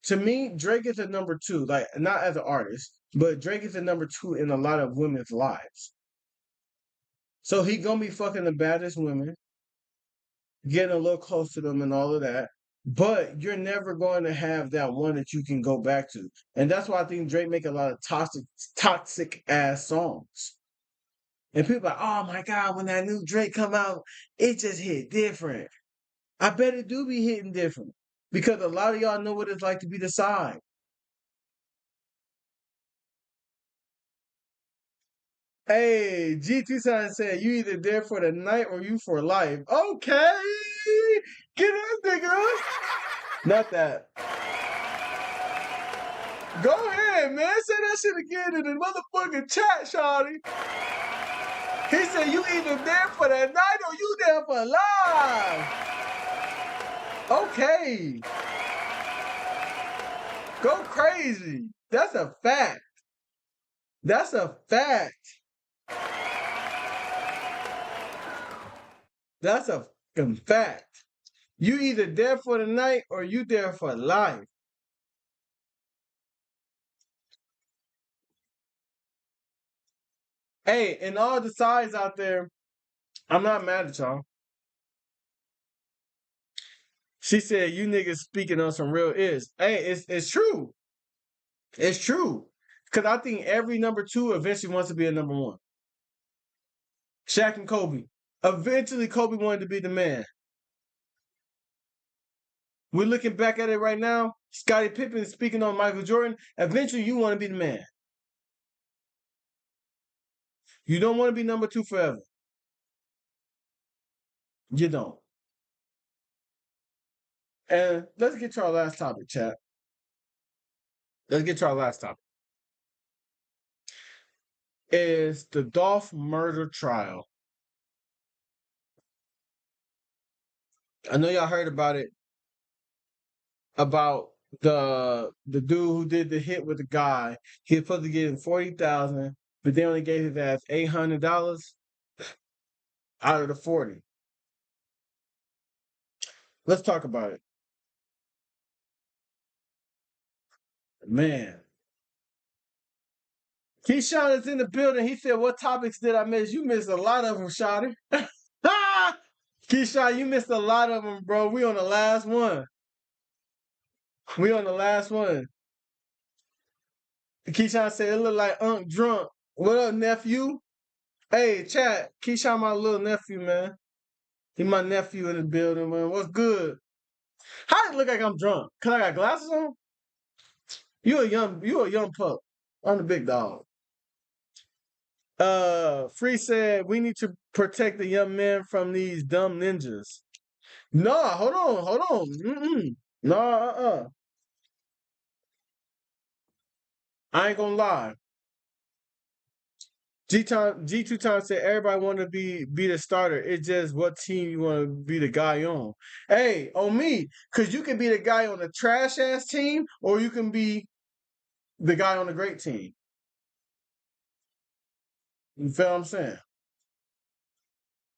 To me, Drake is a number two, like not as an artist, but Drake is a number two in a lot of women's lives. So he gonna be fucking the baddest women, getting a little close to them and all of that. But you're never going to have that one that you can go back to. And that's why I think Drake make a lot of toxic ass songs. And people are like, oh my God, when that new Drake come out, it just hit different. I bet it do be hitting different. Because a lot of y'all know what it's like to be the side. Hey, GT Sign said you either there for the night or you for life. Okay. Get us, nigga. Not that. Go ahead, man. Say that shit again in the motherfucking chat, shawty. He said you either there for the night or you there for life. Okay. Go crazy. That's a fact. That's a fact. That's a fucking fact. You either there for the night or you there for life. Hey, and all the sides out there, I'm not mad at y'all. She said you niggas speaking on some real is. Hey, it's true. It's true. Because I think every number two eventually wants to be a number one. Shaq and Kobe. Eventually, Kobe wanted to be the man. We're looking back at it right now. Scottie Pippen speaking on Michael Jordan. Eventually, you want to be the man. You don't want to be number two forever. You don't. And let's get to our last topic, chat. Let's get to our last topic. Is the Dolph Murder trial. I know y'all heard about it. About the dude who did the hit with the guy. He was supposed to get $40,000, but they only gave his ass $800 out of the 40. Let's talk about it. Man. Keyshawn is in the building. He said, what topics did I miss? You missed a lot of them, Shotty. Keyshawn, you missed a lot of them, bro. We on the last one. We on the last one. Keyshawn said, it look like Unc drunk. What up, nephew? Hey, chat. Keyshawn, my little nephew, man. He my nephew in the building, man. What's good? How does it look like I'm drunk? Cause I got glasses on? You a young pup. I'm the big dog. Free said we need to protect the young men from these dumb ninjas. No, hold on. No, I ain't gonna lie. G2 Time said everybody want to be the starter. It's just what team you want to be the guy on. Hey, on me, cause you can be the guy on the trash ass team, or you can be the guy on the great team. You feel what I'm saying?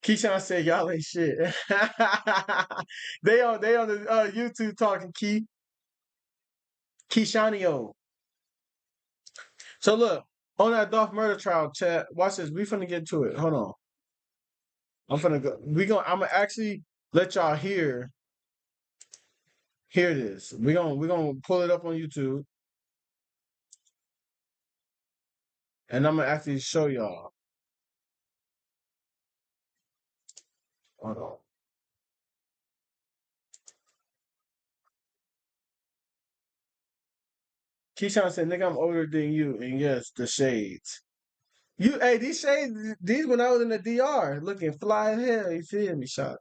Keyshawn said y'all ain't shit. They on the YouTube talking Keyshawnio. So look, on that Dolph Murder trial, chat. Watch this. We finna get to it. Hold on. I'm finna go. I'm gonna actually let y'all hear this. We're gonna pull it up on YouTube, and I'm gonna actually show y'all. Hold on. Keyshawn said, "Nigga, I'm older than you," and yes, the shades. Hey, these shades, these when I was in the DR, looking fly as hell. You feel me, shot?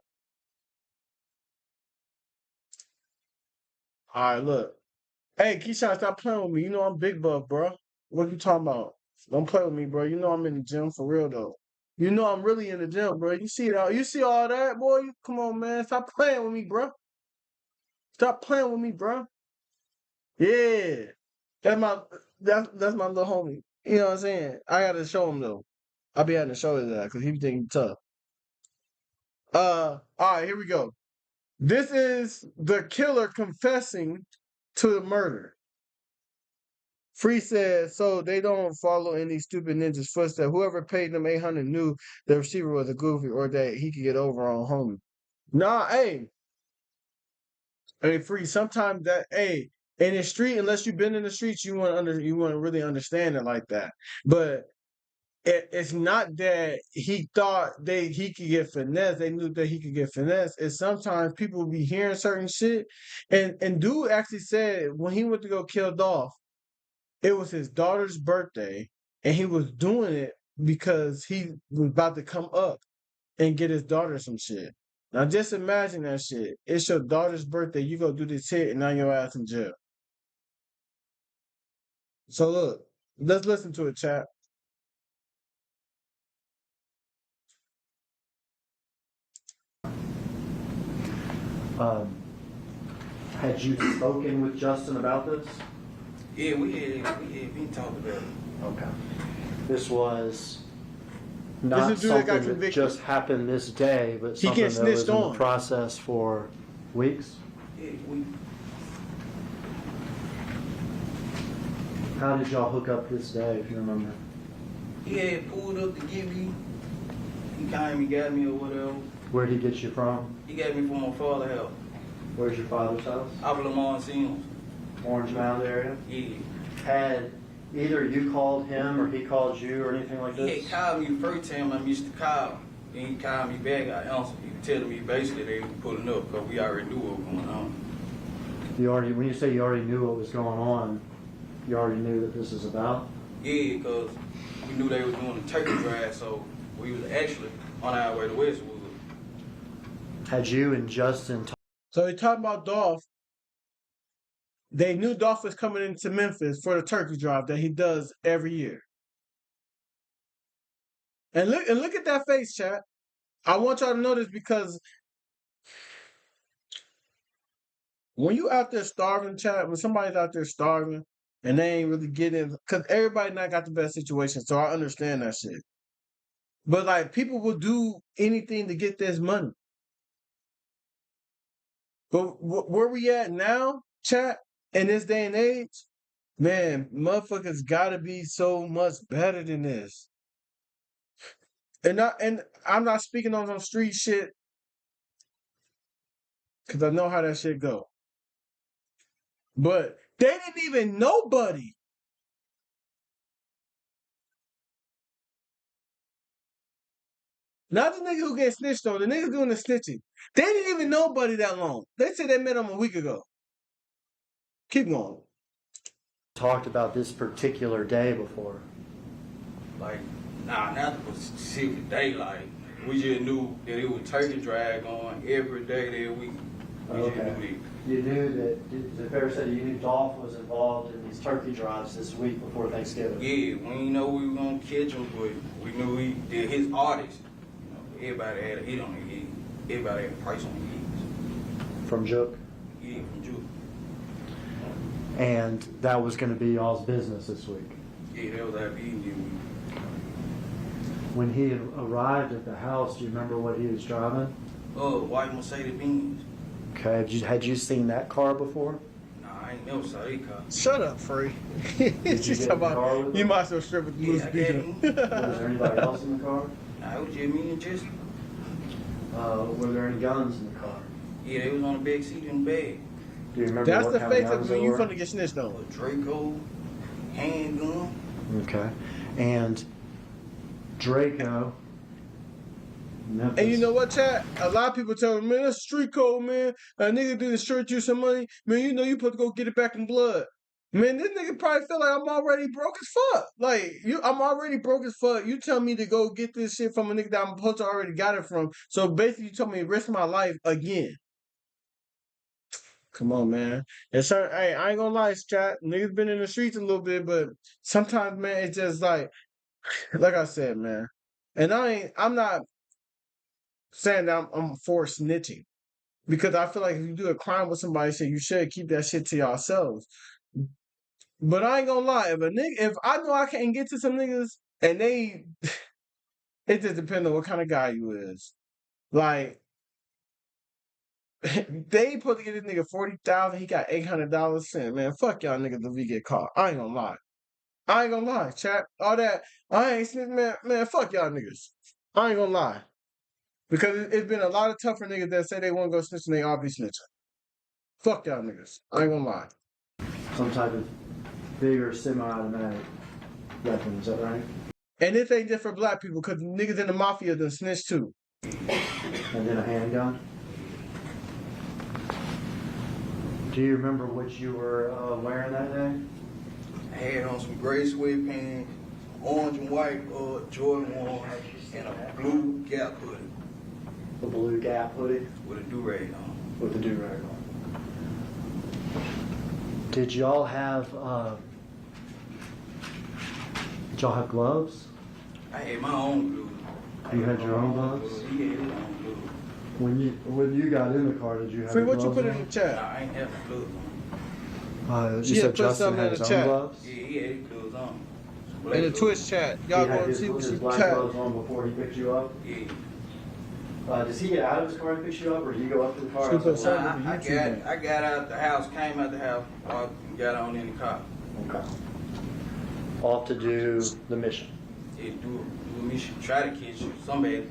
All right, look. Hey, Keyshawn, stop playing with me. You know I'm big buff, bro. What you talking about? Don't play with me, bro. You know I'm in the gym for real though. You know I'm really in the gym, bro. You see that? You see all that, boy? Come on, man. Stop playing with me, bro. Stop playing with me, bro. Yeah, that's my that's my little homie. You know what I'm saying? I gotta show him though. I be having to show him that because he be thinking tough. All right, here we go. This is the killer confessing to the murder. Free says, so they don't follow any stupid ninja's footsteps. Whoever paid them 800 knew the receiver was a goofy or that he could get over on homie. Nah, hey, Free. Sometimes in the street, unless you've been in the streets, you want to really understand it like that. But it's not that he thought he could get finesse. They knew that he could get finesse. It's sometimes people be hearing certain shit, and dude actually said when he went to go kill Dolph, it was his daughter's birthday, and he was doing it because he was about to come up and get his daughter some shit. Now just imagine that shit. It's your daughter's birthday. You go do this hit, and now your ass in jail. So look, let's listen to it, chat. Had you spoken with Justin about this? Yeah, we had been talking about it. Okay. This was not This is the dude that got something that convicted. just happened this day, but He something gets that was snitched in on. the process for weeks. Yeah, we How did y'all hook up this day, if you remember? he had pulled up to get me. He came, he got me or whatever. Where'd he get you from? He got me from my father's house. Where's your father's house? Out of Lamont Sims. Orange Mound area? Yeah. Had either you called him or he called you or anything like He this? had called me the first time I missed the call. Then he called me back, I answered. He was telling me basically they were pulling up because we already knew what was going on. When you say you already knew what was going on, you already knew that this is about? Yeah, because we knew they were doing the turkey drive, so we was actually on our way to Westwood. Had you and Justin So he talking about Dolph. They knew Dolph was coming into Memphis for the turkey drive that he does every year. And look at that face, chat. I want y'all to know this because when you out there starving, chat, when somebody's out there starving and they ain't really getting, because everybody not got the best situation, so I understand that shit. But like people will do anything to get this money. But where we at now, chat, in this day and age, man, motherfuckers gotta be so much better than this. And I'm not speaking on some street shit because I know how that shit go. But they didn't even know Buddy. Not the nigga who gets snitched on, the niggas doing the snitching. They didn't even know Buddy that long. They said they met him a week ago. Keep going. talked about this particular day before? Like, nah, not the specific day. Like, we just knew that it was turkey drive going every day that week. We just knew that. You knew that, is it fair to say that you knew Dolph was involved in these turkey drives this week before Thanksgiving? Yeah, we didn't know we were gonna catch him, but we knew he did his artist. You know, everybody had a hit on the hit. Everybody had a price on the hits. From Jook? Yeah, from Juke. And that was going to be y'all's business this week? Yeah, that was our beating week. When he arrived at the house, do you remember what he was driving? White Mercedes Benz. Okay, had you seen that car before? Nah, I ain't never saw that car. Shut up, Free. Did you She's get talking in the car about with you him? might as well strip with the loose I beater. got Was there anybody else in the car? Nah, it was just me and Jessica. Were there any guns in the car? Yeah, they was on the back seat in the bag. Do you remember That's what the kind of face of guns when they you were? finna get snitched on. A Draco, handgun. Okay. And Draco, Memphis. And you know what, Chad? A lot of people tell me, man, that's street code, man. A nigga did shirt you some money. Man, you know you supposed to go get it back in blood. Man, this nigga probably feel like I'm already broke as fuck. Like, I'm already broke as fuck. You tell me to go get this shit from a nigga that I'm supposed to already got it from. So basically, you told me to risk my life again. Come on, man. And so, hey, I ain't gonna lie, Chat. Niggas been in the streets a little bit, but sometimes, man, it's just like I said, man. And I'm not saying that I'm for snitching. Because I feel like if you do a crime with somebody, so you should keep that shit to yourselves. But I ain't gonna lie, if I know I can't get to some niggas and it just depends on what kind of guy you is. Like, they supposed to get this nigga $40,000, he got $800 sent. Man, fuck y'all niggas if we get caught. I ain't gonna lie, chat. All that, I ain't snitching, man, fuck y'all niggas. I ain't gonna lie. Because it's been a lot of tougher niggas that say they wanna go snitching, they all be snitching. Fuck y'all niggas. I ain't gonna lie. Some type of bigger semi-automatic weapon, is that right? And this ain't just for black people, because niggas in the mafia done snitch too. And then a handgun? Do you remember what you were wearing that day? I had on some gray sweatpants, orange and white Jordan 1, and a blue Gap hoodie. The blue Gap hoodie? With a do-rag on. With the do-rag on. Did y'all have gloves? I had my own glue. You had your own gloves? He had his own glue. When you got in the car, did you have Free, your what you gloves put in on? the Nah, chat? I ain't have no gloves on. You Yeah, said put Justin something had in his the own chat. gloves? Yeah, he had his gloves on. In the Twitch chat. Y'all He had go and his see what you black chat. gloves on before he picked you up? Yeah. Does he get out of his car and pick you up, or do you go up to the car? Stupid and say, son. Nah, I got out the house, came out the house, got on in the car. okay. Off to do the mission. Yeah, do a mission, try to catch somebody.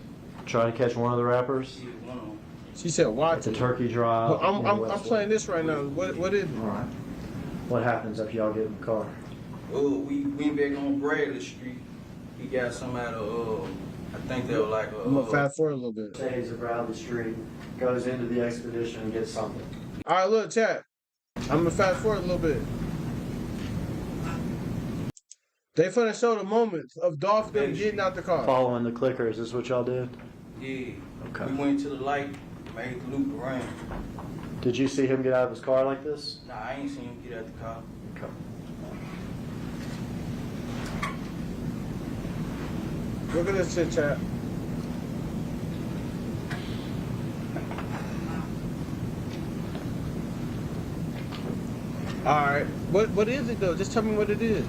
Try to catch one of the rappers. Yeah, one of them. She said, watch It's a it. turkey drive. Well, in I'm Westwood. playing this right now. What is it? All right. What happens if y'all get in the car? Oh, we went back on Bradley Street. He got some out of, I think they were like I'm gonna fast forward a little bit. Stays at Bradley Street, goes into the expedition and gets something. All right, look, chat. I'm gonna fast forward a little bit. They finna show the moments of Dolph them getting out the car. Following the clickers is what y'all did? Yeah. Okay. We went to the light, made the loop around. Did you see him get out of his car like this? Nah, I ain't seen him get out the car. Okay. Look at this shit, chat. All right, what is it though? Just tell me what it is.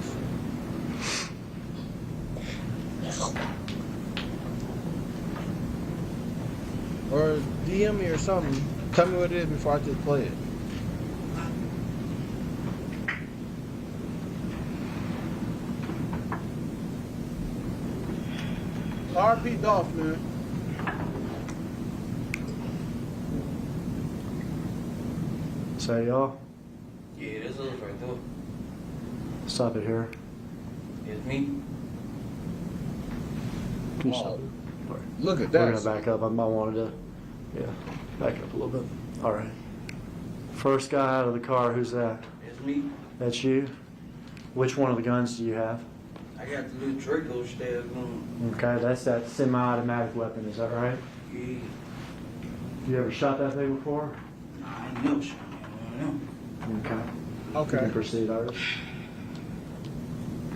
Or DM me or something. Tell me what it is before I just play it. RP Dolph, man. Say y'all, Yeah, that's us right there. stop it here. It's me. Can you stop Oh, it? All right. look at We're that. gonna back up. I wanted to, back up a little bit. All right. First guy out of the car, who's that? It's me. That's you? Which one of the guns do you have? I got the little Draco style gun. Okay, that's that semi-automatic weapon, is that right? Yeah. You ever shot that thing before? Nah, I ain't never shot one of them. Okay. You Okay. can proceed, Iris.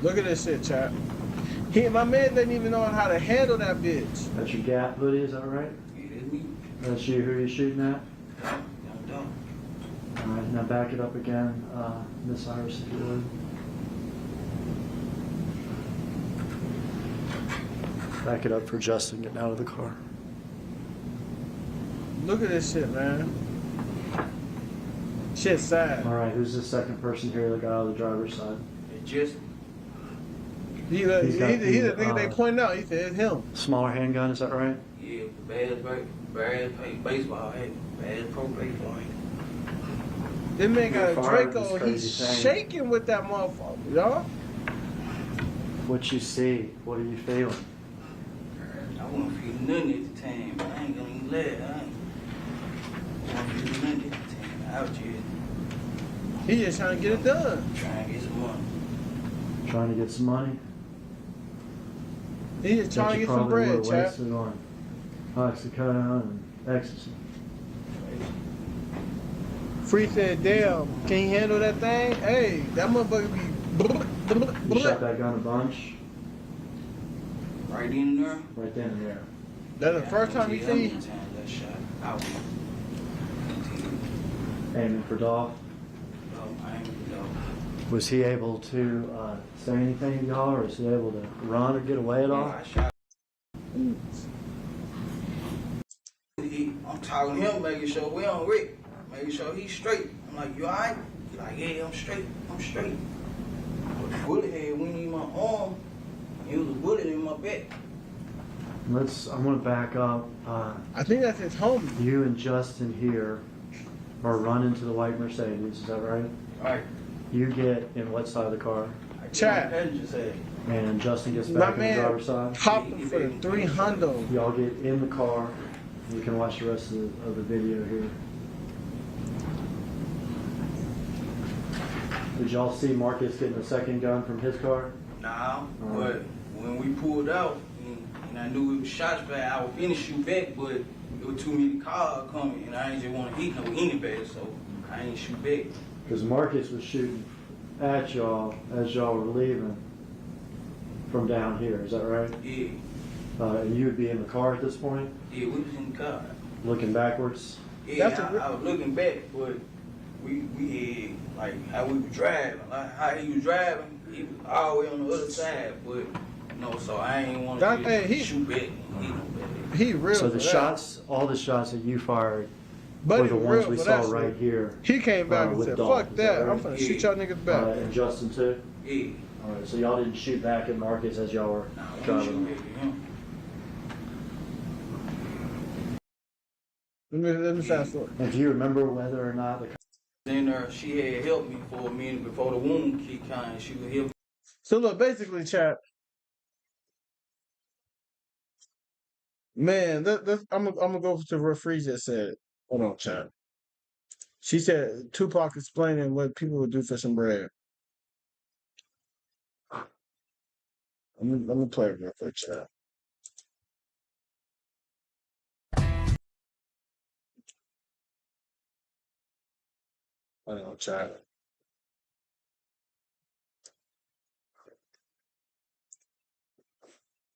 Look at this shit, chat. My man didn't even know how to handle that bitch. That's your Gap hoodie, is that right? Yeah, that's me. That's you, who you shooting at? I'm done. All right, now back it up again, Miss Iris, if you would. Back it up for Justin getting out of the car. Look at this shit, man. Shit's sad. All right, who's the second person here that got out of the driver's side? It just He the He's got nigga they pointed out. He said it's him. Smaller handgun, is that right? yeah, bad baseball, hey, bad pro baseball. This man got a You're fired, Draco. this crazy He's thing. shaking with that motherfucker, y'all. What you see? What are you feeling? I wasn't feeling nothing at the time, but I ain't gonna even lie. I wasn't feeling nothing at the time. I was just He just trying to get it done. trying to get some money. Trying to get some money? He just trying to get some Probably bread, would've chap. wasted on oxycodone and ecstasy. Free said, damn, can he handle that thing? Hey, that motherfucker be. You shot that gun a bunch? Right in there. Right then and there. That's the first time you How many see. times that shot out? Aiming for Dolph. I ain't know. Was he able to say anything to y'all, or was he able to run or get away at all? I shot. I'm talking to him, making sure we on Rick, making sure he's straight. I'm like, you alright? He's like, yeah, I'm straight. But the bullet head went in my arm. It was a bullet in my back. I'm gonna back up. I think that's his homie. You and Justin here are running to the white Mercedes, is that right? Right. You get in what side of the car? Chad. And Justin gets My back in the man driver's side? popped him for the 300. Y'all get in the car. You can watch the rest of the video here. Did y'all see Marcus getting a second gun from his car? Nah, but when we pulled out, and I knew it was shots back, I was finna shoot back, but there were too many cars coming, and I ain't just want to hit no anybody, so I ain't shoot back. Because Marcus was shooting at y'all as y'all were leaving from down here, is that right? Yeah, And you would be in the car at this point, yeah, we was in the car. looking backwards? Yeah, That's I was looking back, but we had, like, how we were driving, like, how he was driving, he was all the way on the other side, but, you know, so I ain't want That- to hey, he- shoot back and hit nobody. He real So for the that. shots, all the shots that you fired Buddy were the real ones we for saw that right shit. here. He came back and with said, Dolph, fuck is that that. I'm right? finna shoot y'all niggas back. And Justin too? Yeah, Alright, so y'all didn't shoot back at Marcus as y'all were nah, I wasn't driving? shooting back at him. Let me fast forward. And do you remember whether or not the In there, she had helped me for a minute before the wound kicked in. She was helping. So look, basically, chat. Man, I'm gonna go to what Free just said. Hold on, chat. She said Tupac explaining what people would do for some bread. Let me play it real quick, chat. Hold on, chat.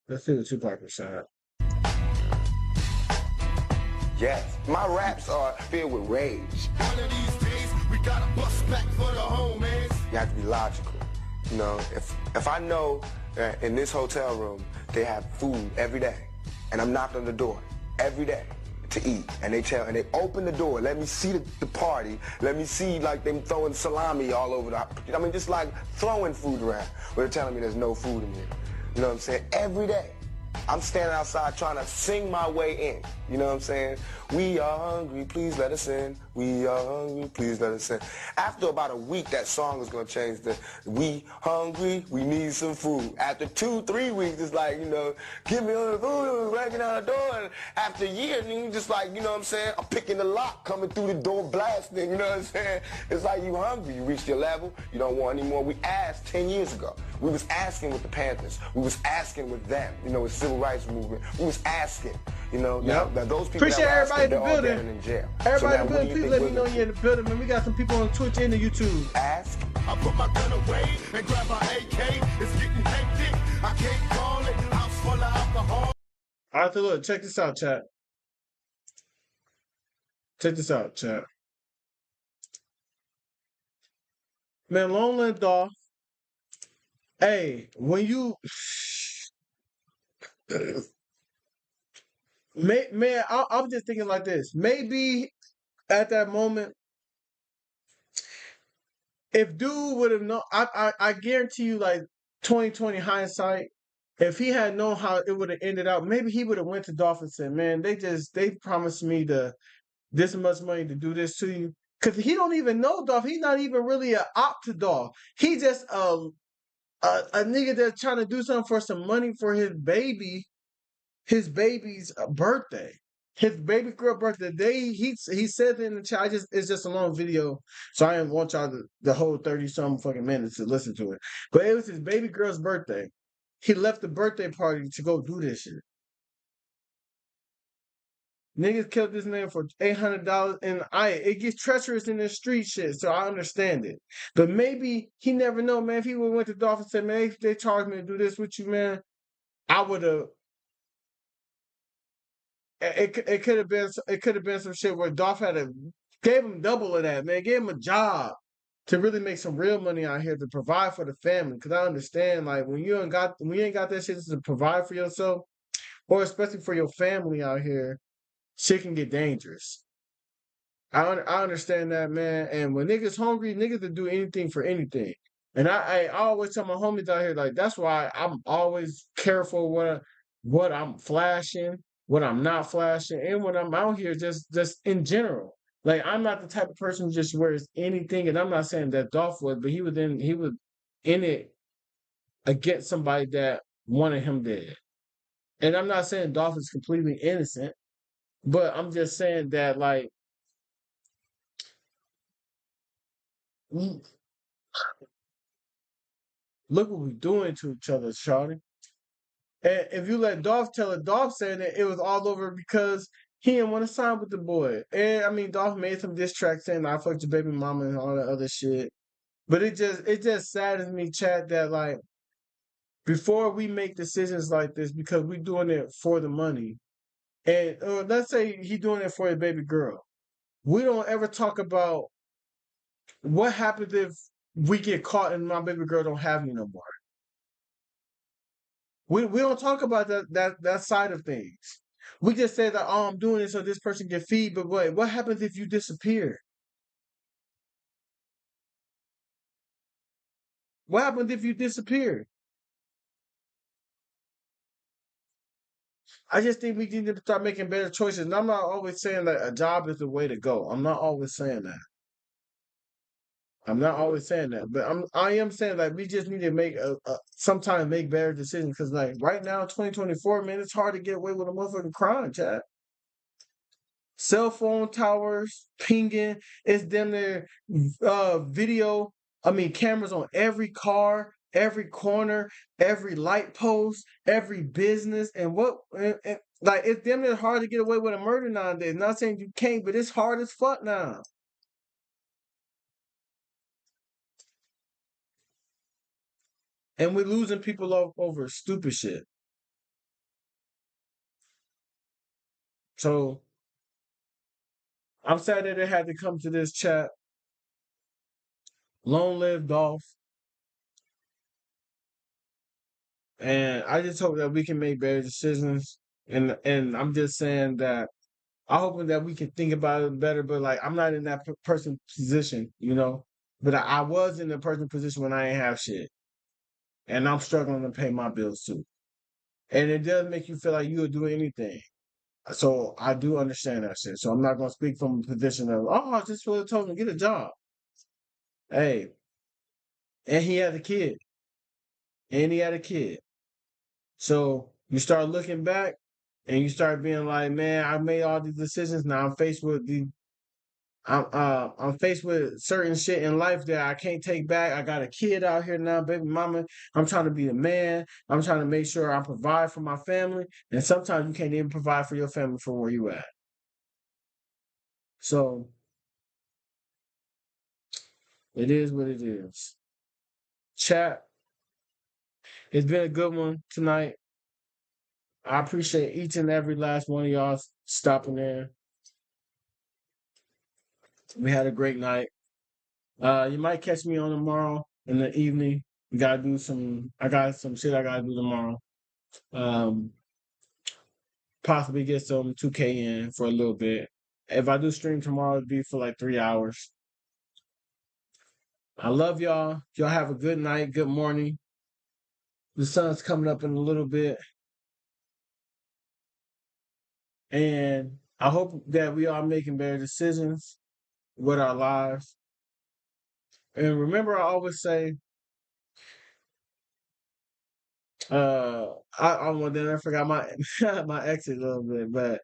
Let's see the Tupac percent. Yes, my raps are filled with rage. One of these days, we gotta bust back for the homies. You have to be logical. You know, if I know that in this hotel room they have food every day, and I'm knocking on the door every day to eat, and they open the door, let me see the party, let me see like them throwing salami all over just like throwing food around. But they're telling me there's no food in here. You know what I'm saying? Every day. I'm standing outside trying to sing my way in. You know what I'm saying? We are hungry, please let us in. We are hungry, please let us in. After about a week, that song is going to change to we hungry, we need some food. After 2-3 weeks, it's like, you know, give me all the food, breaking out the door. And after a year, you just like, you know what I'm saying? I'm picking the lock, coming through the door, blasting, you know what I'm saying? It's like you hungry, you reached your level, you don't want any more. We asked 10 years ago. We was asking with the Panthers. We was asking with them, you know, with civil rights movement. We was asking, you know. Yep. Now those people Appreciate that were everybody asking, in the they're all building. dead and in jail. Everybody So in now the what do building, you please think let me we're know gonna you're in the building, man. We got some people on Twitch and the YouTube. ask? I put my gun away and grab my AK. It's getting hectic. I can't call it. House full of alcohol. All right, so look, check this out, chat. Check this out, chat. Man, long live Dolph. Hey, when you Man, I'm just thinking like this. Maybe at that moment, if dude would have known, I guarantee you, like 2020 hindsight, if he had known how it would have ended out, maybe he would have went to Dolph and said, "Man, they promised me this much money to do this to you." Because he don't even know Dolph. He's not even really a op to Dolph. He's just a nigga that's trying to do something for some money for his baby's birthday. His baby girl birthday. He said in the chat. It's just a long video, so I didn't want y'all the whole 30-something fucking minutes to listen to it. But it was his baby girl's birthday. He left the birthday party to go do this shit. Niggas killed this man for $800, and it gets treacherous in this street shit, so I understand it. But maybe he never know, man. If he would went to Dolph and said, "Man, if they charged me to do this with you, man," I would have. It could have been some shit where Dolph gave him double of that, man. Gave him a job to really make some real money out here to provide for the family. Because I understand, like when you ain't got that shit to provide for yourself, or especially for your family out here, shit can get dangerous. I understand that, man. And when niggas hungry, niggas will do anything for anything. And I always tell my homies out here, like, that's why I'm always careful what I'm flashing, what I'm not flashing, and when I'm out here just in general. Like, I'm not the type of person who just wears anything, and I'm not saying that Dolph was, but he was in it against somebody that wanted him dead. And I'm not saying Dolph is completely innocent, but I'm just saying that, like, look what we're doing to each other, Shawty. And if you let Dolph tell it, Dolph saying that it was all over because he didn't want to sign with the boy. And I mean, Dolph made some diss tracks saying I fucked your baby mama and all that other shit. But it just saddens me, chat, that like before we make decisions like this, because we're doing it for the money. And let's say he doing it for his baby girl. We don't ever talk about what happens if we get caught and my baby girl don't have me no more. We don't talk about that side of things. We just say that, oh, I'm doing it so this person can feed, but wait, what happens if you disappear? What happens if you disappear? I just think we need to start making better choices. And I'm not always saying that a job is the way to go. I'm not always saying that. I'm not always saying that, but I am saying like we just need to make sometimes make better decisions, because like right now, 2024, man, it's hard to get away with a motherfucking crime, chat. Cell phone towers pinging. It's them there video. I mean, cameras on every car, every corner, every light post, every business, and like it's them that hard to get away with a murder nowadays. Not saying you can't, but it's hard as fuck now. And we're losing people over stupid shit. So I'm sad that it had to come to this, chat. Long live Dolph. And I just hope that we can make better decisions. And I'm just saying that I hope that we can think about it better. But like, I'm not in that person position, you know. But I was in the person position when I ain't have shit, and I'm struggling to pay my bills too. And it does make you feel like you would do anything. So I do understand that shit. So I'm not gonna speak from a position of, oh, I just would have told him to get a job. Hey, and he had a kid. And he had a kid. So you start looking back and you start being like, man, I made all these decisions. Now I'm faced with I'm faced with certain shit in life that I can't take back. I got a kid out here now, baby mama. I'm trying to be a man. I'm trying to make sure I provide for my family. And sometimes you can't even provide for your family from where you at. So it is what it is. Chat, it's been a good one tonight. I appreciate each and every last one of y'all stopping there. We had a great night. You might catch me on tomorrow in the evening. I got some shit I gotta do tomorrow. possibly get some 2K in for a little bit. If I do stream tomorrow, it'll be for like 3 hours. I love y'all. Y'all have a good night, good morning. The sun's coming up in a little bit. And I hope that we are making better decisions with our lives. And remember, I always say, I forgot my my exit a little bit, but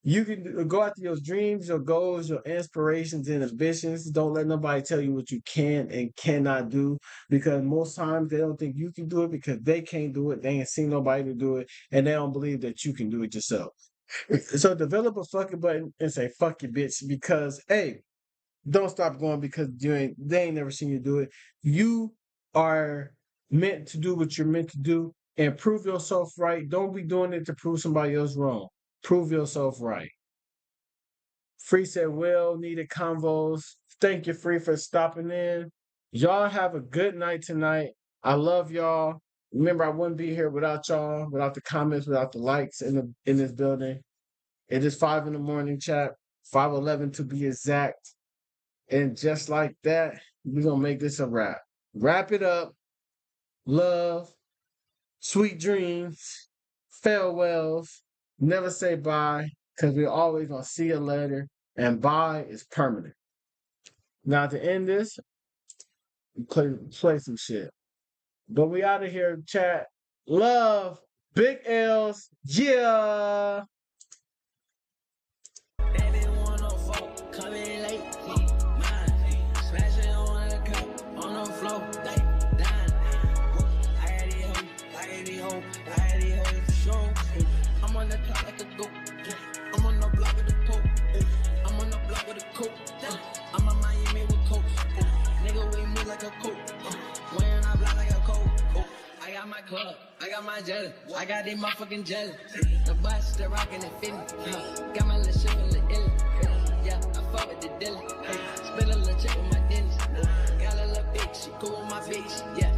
you can go after your dreams, your goals, your inspirations, and ambitions. Don't let nobody tell you what you can and cannot do, because most times they don't think you can do it because they can't do it. They ain't seen nobody to do it, and they don't believe that you can do it yourself. So develop a fucking button and say fuck you, bitch, because hey, don't stop going because they ain't never seen you do it. You are meant to do what you're meant to do and prove yourself right. Don't be doing it to prove somebody else wrong. Prove yourself right. Free said, well, needed convos. Thank you, Free, for stopping in. Y'all have a good night tonight. I love y'all. Remember, I wouldn't be here without y'all, without the comments, without the likes in this building. It is 5 a.m, chat. 5:11 to be exact. And just like that, we're going to make this a wrap. Wrap it up. Love. Sweet dreams. Farewells. Never say bye, because we're always going to see you later. And bye is permanent. Now, to end this, play some shit. But we out of here, chat. Love. Big L's. Yeah. I'm on the clock like a goat. I'm on the block with the pope. I'm on the block with a coat. I'm on Miami with coach. Nigga weigh me like a coat. Wearing I block like a coat. I got my club, I got my jelly, I got these motherfucking jelly. The bus, the rockin' and fitting. Got my little shit with the illy. Yeah, I fuck with the dilly. Spit a little chick with my dentist. Got a little bitch, she cool with my bitch. Yeah.